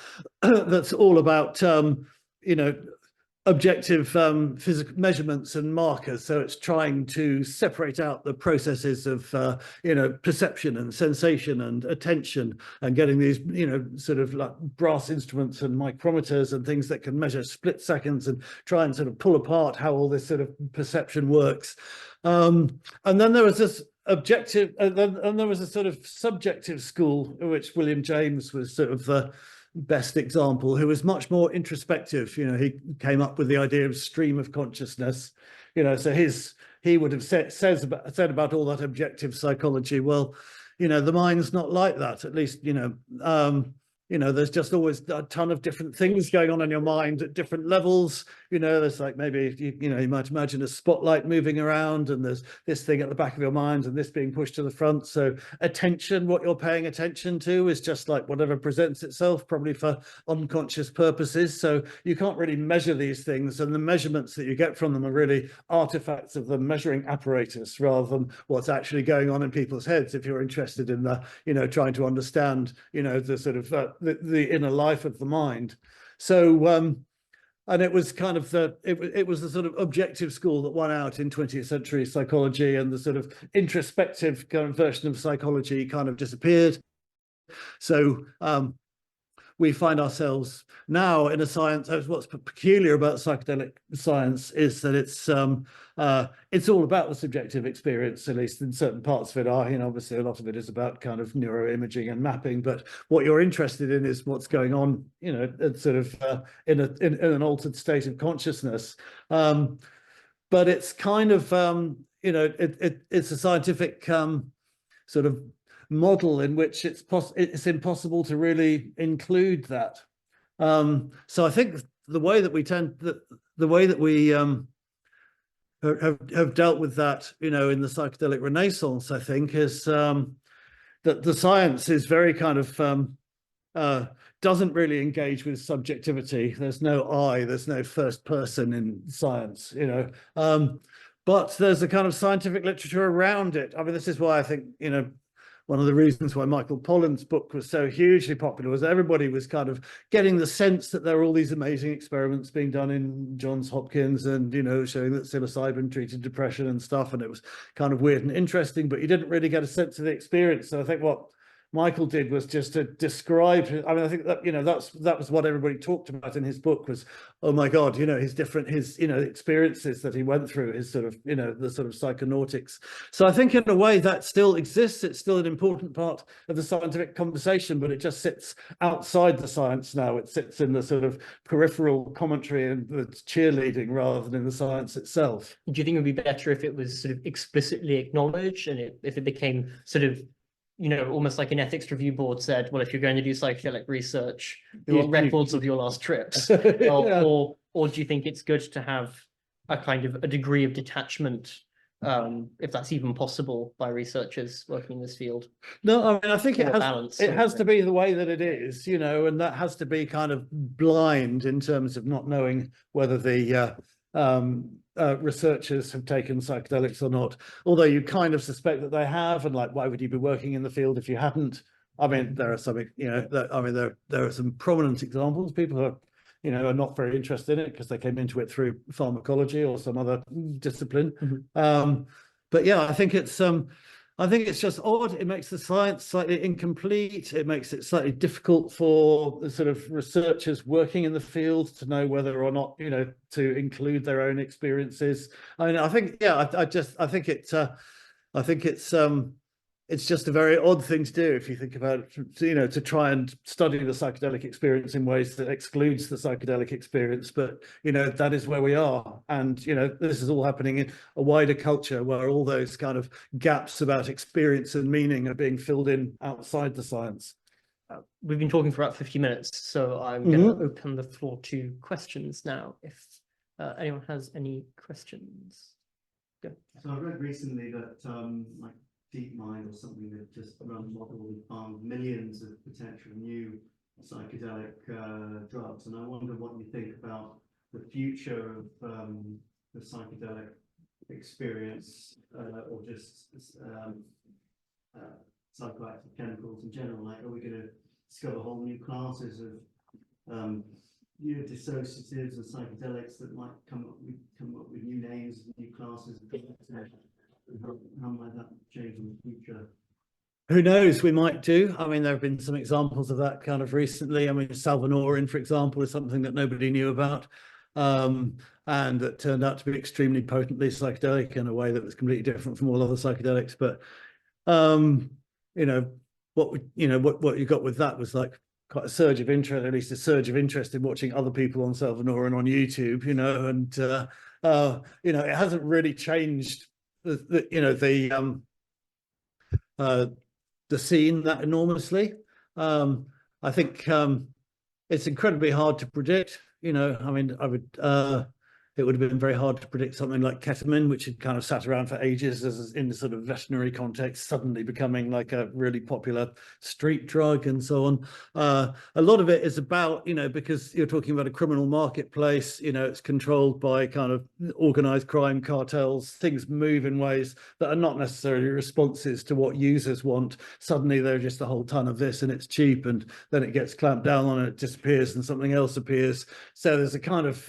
that's all about, objective physical measurements and markers. So it's trying to separate out the processes of perception and sensation and attention, and getting these sort of like brass instruments and micrometers and things that can measure split seconds, and try and sort of pull apart how all this sort of perception works. And then there was this objective, and there was a sort of subjective school, which William James was sort of the best example, who was much more introspective. He came up with the idea of stream of consciousness. So he would have said about all that objective psychology, well, the mind's not like that. At least, there's just always a ton of different things going on in your mind at different levels. There's like, maybe you might imagine a spotlight moving around, and there's this thing at the back of your mind, and this being pushed to the front. So attention, what you're paying attention to, is just like whatever presents itself, probably for unconscious purposes. So you can't really measure these things, and the measurements that you get from them are really artifacts of the measuring apparatus, rather than what's actually going on in people's heads, if you're interested in the, trying to understand, the sort of the inner life of the mind. So and it was kind of it was the sort of objective school that won out in 20th century psychology, and the sort of introspective kind of version of psychology kind of disappeared. So we find ourselves now in a science. What's peculiar about psychedelic science is that it's all about the subjective experience, at least in certain parts of it are. Obviously a lot of it is about kind of neuroimaging and mapping, but what you're interested in is what's going on, sort of in an altered state of consciousness. But it's kind of it's a scientific sort of model in which it's impossible to really include that. So I think the way that we have dealt with that, in the psychedelic renaissance, I think, is that the science is very kind of doesn't really engage with subjectivity. There's no I, there's no first person in science, but there's a kind of scientific literature around it. I mean, this is why I think, one of the reasons why Michael Pollan's book was so hugely popular was everybody was kind of getting the sense that there were all these amazing experiments being done in Johns Hopkins, and, showing that psilocybin treated depression and stuff. And it was kind of weird and interesting, but you didn't really get a sense of the experience. So I think what Michael did was just to describe. I mean, I think that, you know, that was what everybody talked about in his book was, oh my God, you know, his you know, experiences that he went through, his sort of, you know, the sort of psychonautics. So I think in a way that still exists. It's still an important part of the scientific conversation, but it just sits outside the science now. It sits in the sort of peripheral commentary and the cheerleading rather than in the science itself. Do you think it would be better if it was sort of explicitly acknowledged, and if it became sort of, you know, almost like an ethics review board said, well, if you're going to do psychedelic research, you want records of your last trips, Yeah. or do you think it's good to have a kind of a degree of detachment, if that's even possible by researchers working in this field? No, I mean, I think it has to be the way that it is, you know, and that has to be kind of blind in terms of not knowing whether the researchers have taken psychedelics or not, although you kind of suspect that they have, and like, why would you be working in the field if you hadn't? I mean, there are some, you know, I mean, there are some prominent examples. People who are, you know, are not very interested in it because they came into it through pharmacology or some other discipline. Mm-hmm. But yeah, I think it's just odd. It makes the science slightly incomplete. It makes it slightly difficult for the sort of researchers working in the field to know whether or not, you know, to include their own experiences. I mean, I think, yeah, I think it's just a very odd thing to do if you think about it, you know, to try and study the psychedelic experience in ways that excludes the psychedelic experience. But, you know, that is where we are. And, you know, this is all happening in a wider culture where all those kind of gaps about experience and meaning are being filled in outside the science. We've been talking for about 50 minutes, so I'm going to open the floor to questions now, if anyone has any questions. Go. So I read recently that like DeepMind or something that just run model and found millions of potential new psychedelic drugs, and I wonder what you think about the future of the psychedelic experience, or just psychoactive chemicals in general. Like, are we going to discover whole new classes of you know, dissociatives and psychedelics that might come up with new names, new classes of drugs? How might that change in the future? Who knows? We might do. I mean, there have been some examples of that kind of recently. I mean, salvinorin, for example, is something that nobody knew about, and that turned out to be extremely potently psychedelic in a way that was completely different from all other psychedelics. But you know, what you got with that was like quite a surge of interest, at least a surge of interest in watching other people on salvinorin on YouTube. You know, and you know, it hasn't really changed the scene that enormously. I think it's incredibly hard to predict. You know, I mean, it would have been very hard to predict something like ketamine, which had kind of sat around for ages as in the sort of veterinary context, suddenly becoming like a really popular street drug and so on. A lot of it is about, you know, because you're talking about a criminal marketplace, you know, it's controlled by kind of organized crime cartels. Things move in ways that are not necessarily responses to what users want. Suddenly there's just a whole ton of this and it's cheap, and then it gets clamped down on and it disappears and something else appears. So there's a kind of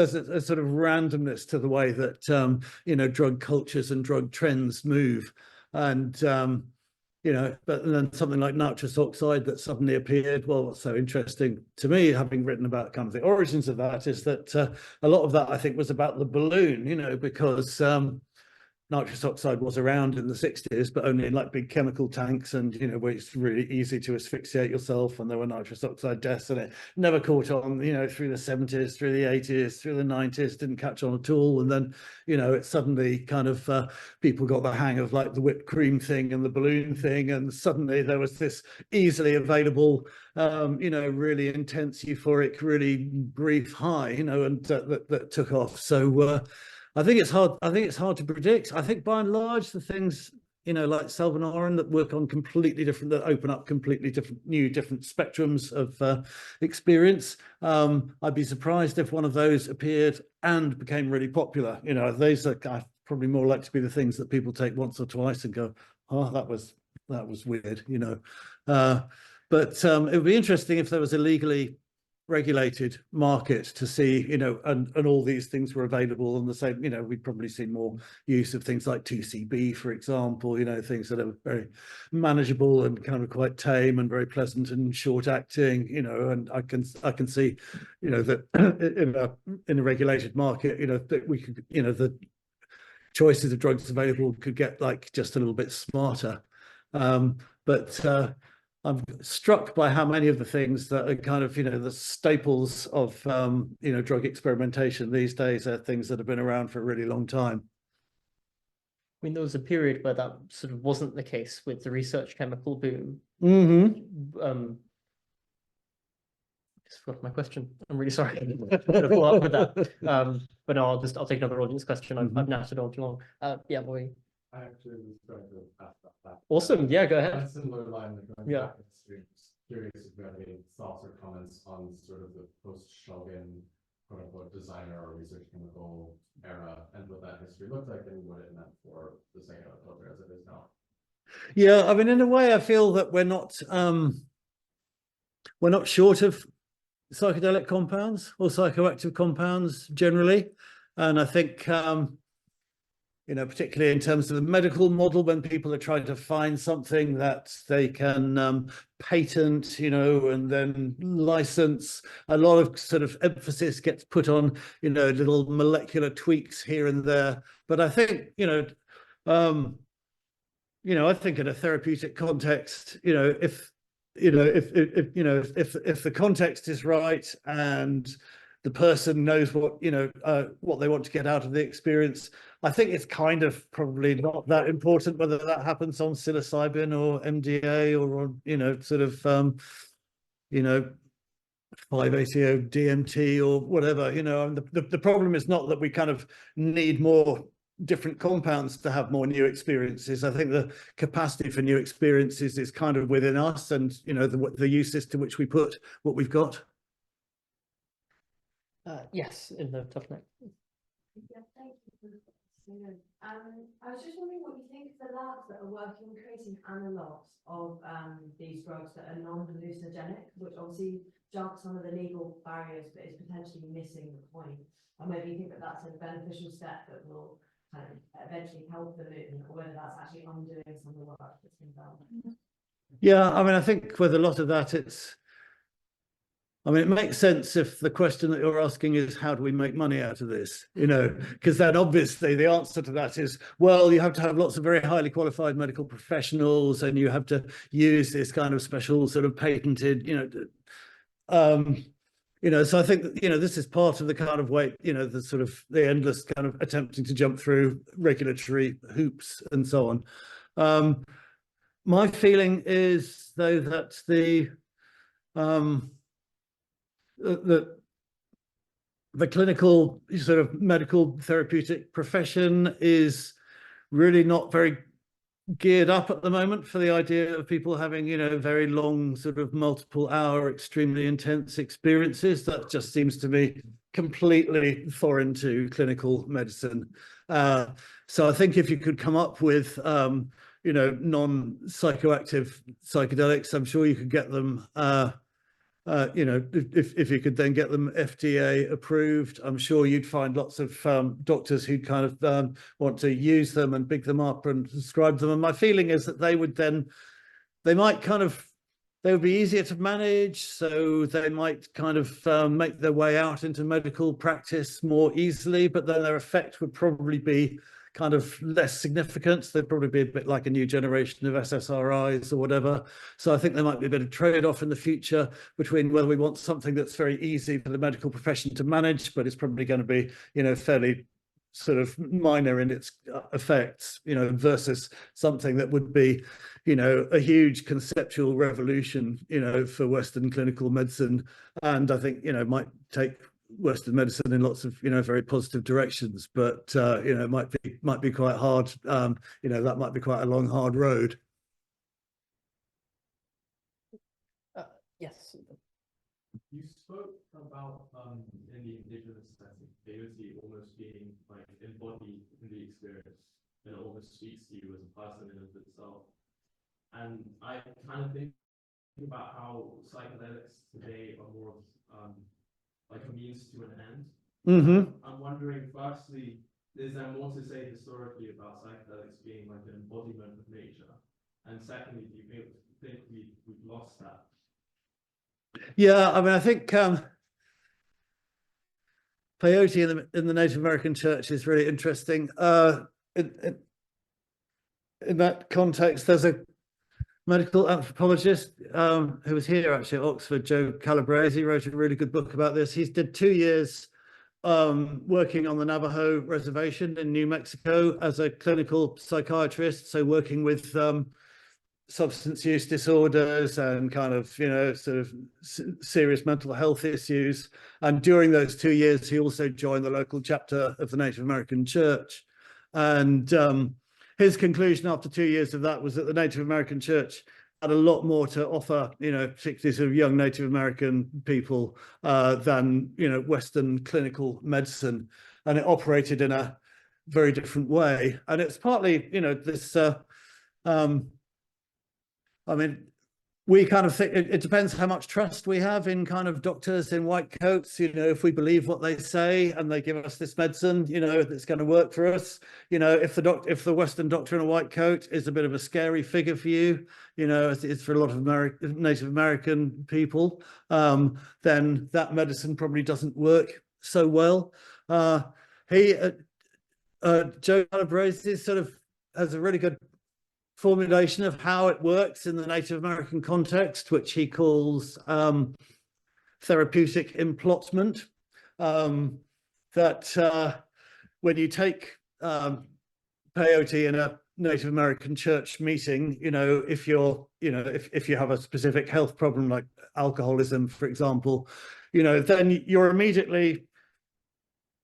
there's a sort of randomness to the way that you know, drug cultures and drug trends move, and you know, but then something like nitrous oxide that suddenly appeared. Well, what's so interesting to me, having written about kind of the origins of that, is that a lot of that I think was about the balloon, you know, because nitrous oxide was around in the 60s, but only in like big chemical tanks, and, you know, where it's really easy to asphyxiate yourself, and there were nitrous oxide deaths, and it never caught on, you know, through the 70s, through the 80s, through the 90s, didn't catch on at all. And then, you know, it suddenly kind of, people got the hang of like the whipped cream thing and the balloon thing, and suddenly there was this easily available, you know, really intense, euphoric, really brief high, you know, and that took off. So, I think it's hard. I think it's hard to predict. I think by and large, the things, you know, like salvinorin that work on completely different, that open up completely different spectrums of experience. I'd be surprised if one of those appeared and became really popular. You know, those are probably more likely to be the things that people take once or twice and go, oh, that was weird, you know. But it would be interesting if there was a legally regulated market to see, you know, and all these things were available on the same, you know, we'd probably see more use of things like 2CB, for example, you know, things that are very manageable and kind of quite tame and very pleasant and short acting, you know, and I can see, you know, that in a regulated market, you know, that we could, you know, the choices of drugs available could get like just a little bit smarter. But I'm struck by how many of the things that are kind of, you know, the staples of, you know, drug experimentation these days are things that have been around for a really long time. I mean, there was a period where that sort of wasn't the case with the research chemical boom. Mm-hmm. Just forgot my question. I'm really sorry. I'm gonna follow up with that. But no, I'll take another audience question. I've nattered on too long. Yeah, boy. I actually was trying to ask about that. Awesome. Yeah, go On ahead. a similar line, like going Yeah. back in history, just curious if you have any thoughts or comments on sort of the post-Shulgin, quote unquote, designer or research chemical era and what that history looked like and what it meant for the psychedelic culture as it is now. Yeah, I mean, in a way, I feel that we're not short of psychedelic compounds or psychoactive compounds generally, and I think you know, particularly in terms of the medical model, when people are trying to find something that they can patent, you know, and then license, a lot of sort of emphasis gets put on, you know, little molecular tweaks here and there. But I think, you know, I think in a therapeutic context, you know, if the context is right and the person knows what, you know, what they want to get out of the experience, I think it's kind of probably not that important whether that happens on psilocybin or MDA or on, you know, sort of, 5-ATO DMT or whatever, you know. And the problem is not that we kind of need more different compounds to have more new experiences. I think the capacity for new experiences is kind of within us, and, you know, the uses to which we put what we've got. Yes, in the top neck. Yeah, thank you. I was just wondering what you think of the labs that are working on creating analogues of these drugs that are non-hallucinogenic, which obviously jumps some of the legal barriers, but is potentially missing the point. Or maybe you think that that's a beneficial step that will kind of eventually help the movement, or whether that's actually undoing some of the work that's been done. Yeah, I mean, I think with a lot of that, I mean, it makes sense if the question that you're asking is, how do we make money out of this? You know, because then obviously the answer to that is, well, you have to have lots of very highly qualified medical professionals, and you have to use this kind of special sort of patented, so I think that, you know, this is part of the kind of way, you know, the sort of the endless kind of attempting to jump through regulatory hoops and so on. My feeling is, though, that the clinical sort of medical therapeutic profession is really not very geared up at the moment for the idea of people having, you know, very long sort of multiple hour, extremely intense experiences. That just seems to be completely foreign to clinical medicine. So I think if you could come up with, you know, non-psychoactive psychedelics, I'm sure you could get them you know, if you could then get them FDA approved, I'm sure you'd find lots of doctors who kind of want to use them and big them up and prescribe them. And my feeling is that they would be easier to manage, so they might kind of make their way out into medical practice more easily, but then their effect would probably be kind of less significant. They'd probably be a bit like a new generation of SSRIs or whatever. So I think there might be a bit of trade-off in the future between whether we want something that's very easy for the medical profession to manage, but it's probably going to be, you know, fairly sort of minor in its effects, you know, versus something that would be, you know, a huge conceptual revolution, you know, for Western clinical medicine. And I think, you know, might take Western medicine in lots of, you know, very positive directions, but you know, it might be quite hard. You know, that might be quite a long, hard road. Yes. You spoke about in the indigenous sensitivity almost being like embodied in the experience, and it almost speaks to you as a person in and of itself. And I kind of think about how psychedelics today are more like a means to an end. I'm wondering, firstly, is there more to say historically about psychedelics being like an embodiment of nature? And secondly, do you think we've lost that? Yeah, I mean, I think peyote in the Native American church is really interesting. In that context, there's a medical anthropologist who was here actually at Oxford, Joe Calabrese, wrote a really good book about this. He did 2 years working on the Navajo reservation in New Mexico as a clinical psychiatrist, so working with substance use disorders and kind of, you know, sort of serious mental health issues. And during those 2 years, he also joined the local chapter of the Native American Church. And his conclusion after 2 years of that was that the Native American Church had a lot more to offer, you know, particularly sort of young Native American people than, you know, Western clinical medicine. And it operated in a very different way. And it's partly, you know, this, I mean, we kind of think it depends how much trust we have in kind of doctors in white coats. You know, if we believe what they say and they give us this medicine, you know, that's going to work for us. You know, if the Western doctor in a white coat is a bit of a scary figure for you, you know, it's for a lot of Native American people, then that medicine probably doesn't work so well. Joe Calabrese sort of has a really good formulation of how it works in the Native American context, which he calls therapeutic implotment. That when you take peyote in a Native American church meeting, you know, if you have a specific health problem like alcoholism, for example, you know, then you're immediately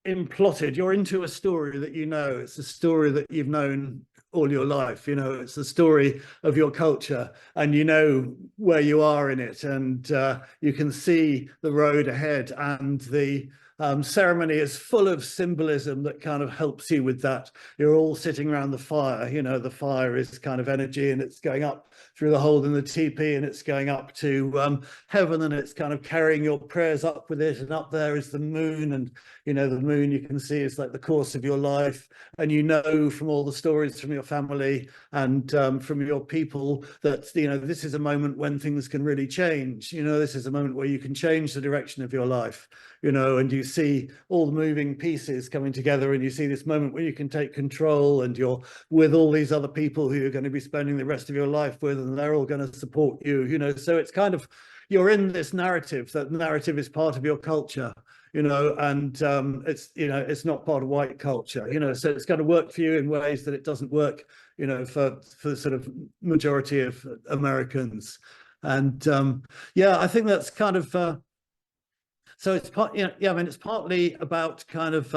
implotted. You're into a story that you know. It's a story that you've known all your life. You know, it's the story of your culture, and you know where you are in it, and you can see the road ahead, and the ceremony is full of symbolism that kind of helps you with that. You're all sitting around the fire, you know, the fire is kind of energy, and it's going up through the hole in the teepee, and it's going up to heaven, and it's kind of carrying your prayers up with it. And up there is the moon, and you know, the moon you can see is like the course of your life, and you know from all the stories from your family and from your people that, you know, this is a moment when things can really change. You know, this is a moment where you can change the direction of your life, you know, and you see all the moving pieces coming together, and you see this moment where you can take control, and you're with all these other people who you're going to be spending the rest of your life with, and they're all going to support you, you know. So it's kind of, you're in this narrative. That narrative is part of your culture, you know, and it's, you know, it's not part of white culture, you know, so it's going to work for you in ways that it doesn't work, you know, for the sort of majority of Americans. And yeah, I think that's kind of so it's part, you know, yeah, I mean, it's partly about kind of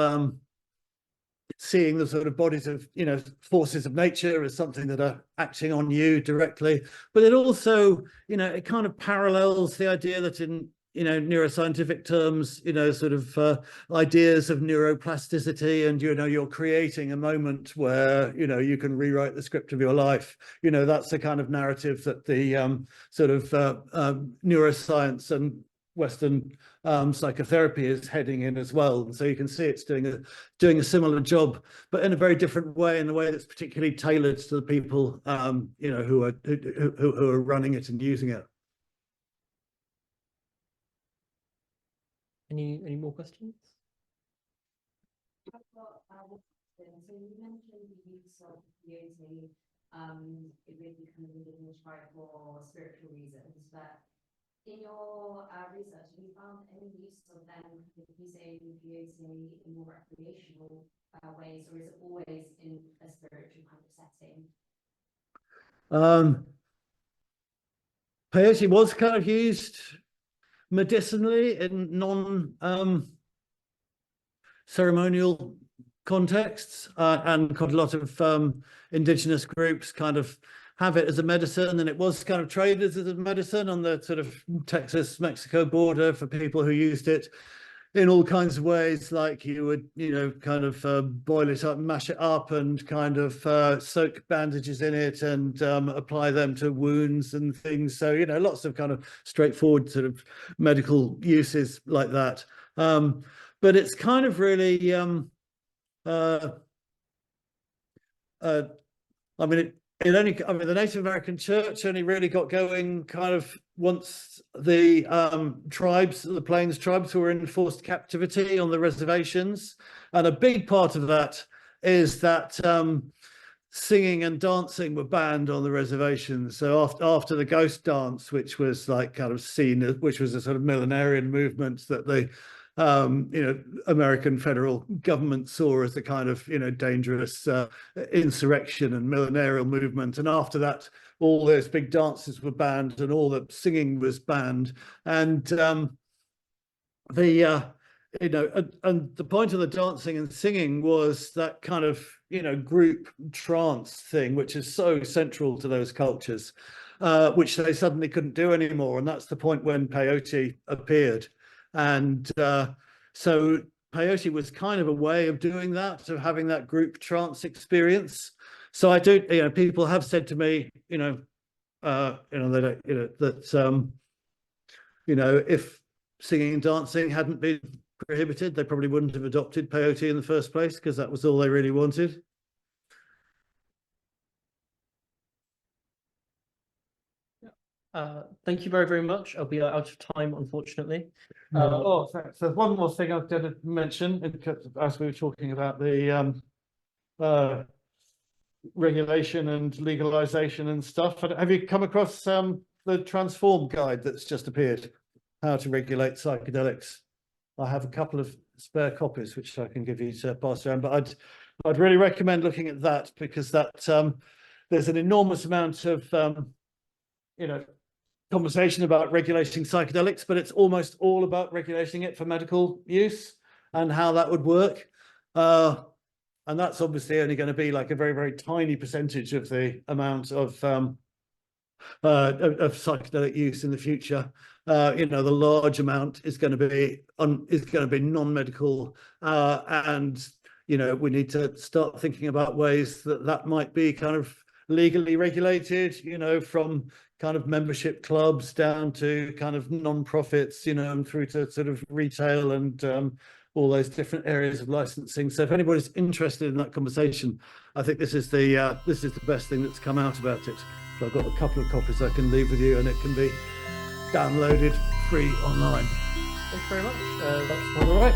seeing the sort of bodies of, you know, forces of nature as something that are acting on you directly, but it also, you know, it kind of parallels the idea that in, you know, neuroscientific terms, you know, sort of ideas of neuroplasticity, and, you know, you're creating a moment where, you know, you can rewrite the script of your life. You know, that's the kind of narrative that the sort of neuroscience and Western psychotherapy is heading in as well. And so you can see it's doing a similar job, but in a very different way, in a way that's particularly tailored to the people, you know, who are running it and using it. Any more questions? I've got so you mentioned the use of peyote, it may be kind of indigenous tribe for spiritual reasons, but in your research, have you found any use of them using peyote in more recreational ways, or is it always in a spiritual kind of setting? Peyote was kind of used medicinally in non-ceremonial contexts, and quite a lot of indigenous groups kind of have it as a medicine, and it was kind of traded as a medicine on the sort of Texas-Mexico border for people who used it in all kinds of ways, like you would, kind of boil it up, mash it up, and kind of soak bandages in it and apply them to wounds and things. So, lots of kind of straightforward sort of medical uses like that. But it's kind of really, the Native American church only really got going kind of once the the Plains tribes were in forced captivity on the reservations. And a big part of that is that singing and dancing were banned on the reservations. So after the ghost dance, which was like kind of seen, which was a sort of millenarian movement that the American federal government saw as a kind of, dangerous insurrection and millenarial movement. And after that, all those big dances were banned and all the singing was banned. And and the point of the dancing and singing was that kind of, group trance thing, which is so central to those cultures, which they suddenly couldn't do anymore. And that's the point when peyote appeared. And so peyote was kind of a way of doing that, of having that group trance experience. So I do, people have said to me, they don't, that, if singing and dancing hadn't been prohibited, they probably wouldn't have adopted peyote in the first place, because that was all they really wanted. Thank you very, very much. I'll be out of time, unfortunately. Thanks. There's one more thing I was going to mention, as we were talking about the regulation and legalization and stuff. Have you come across the Transform guide that's just appeared? How to regulate psychedelics. I have a couple of spare copies which I can give you to pass around, but I'd really recommend looking at that, because that there's an enormous amount of conversation about regulating psychedelics, but it's almost all about regulating it for medical use and how that would work. And that's obviously only going to be like a very, very tiny percentage of the amount of psychedelic use in the future. The large amount is going to be non-medical, and we need to start thinking about ways that might be kind of legally regulated, from kind of membership clubs down to kind of non-profits, and through to sort of retail and all those different areas of licensing. So if anybody's interested in that conversation, I think this is the best thing that's come out about it. So I've got a couple of copies I can leave with you, and it can be downloaded free online. Thanks very much. That's all right.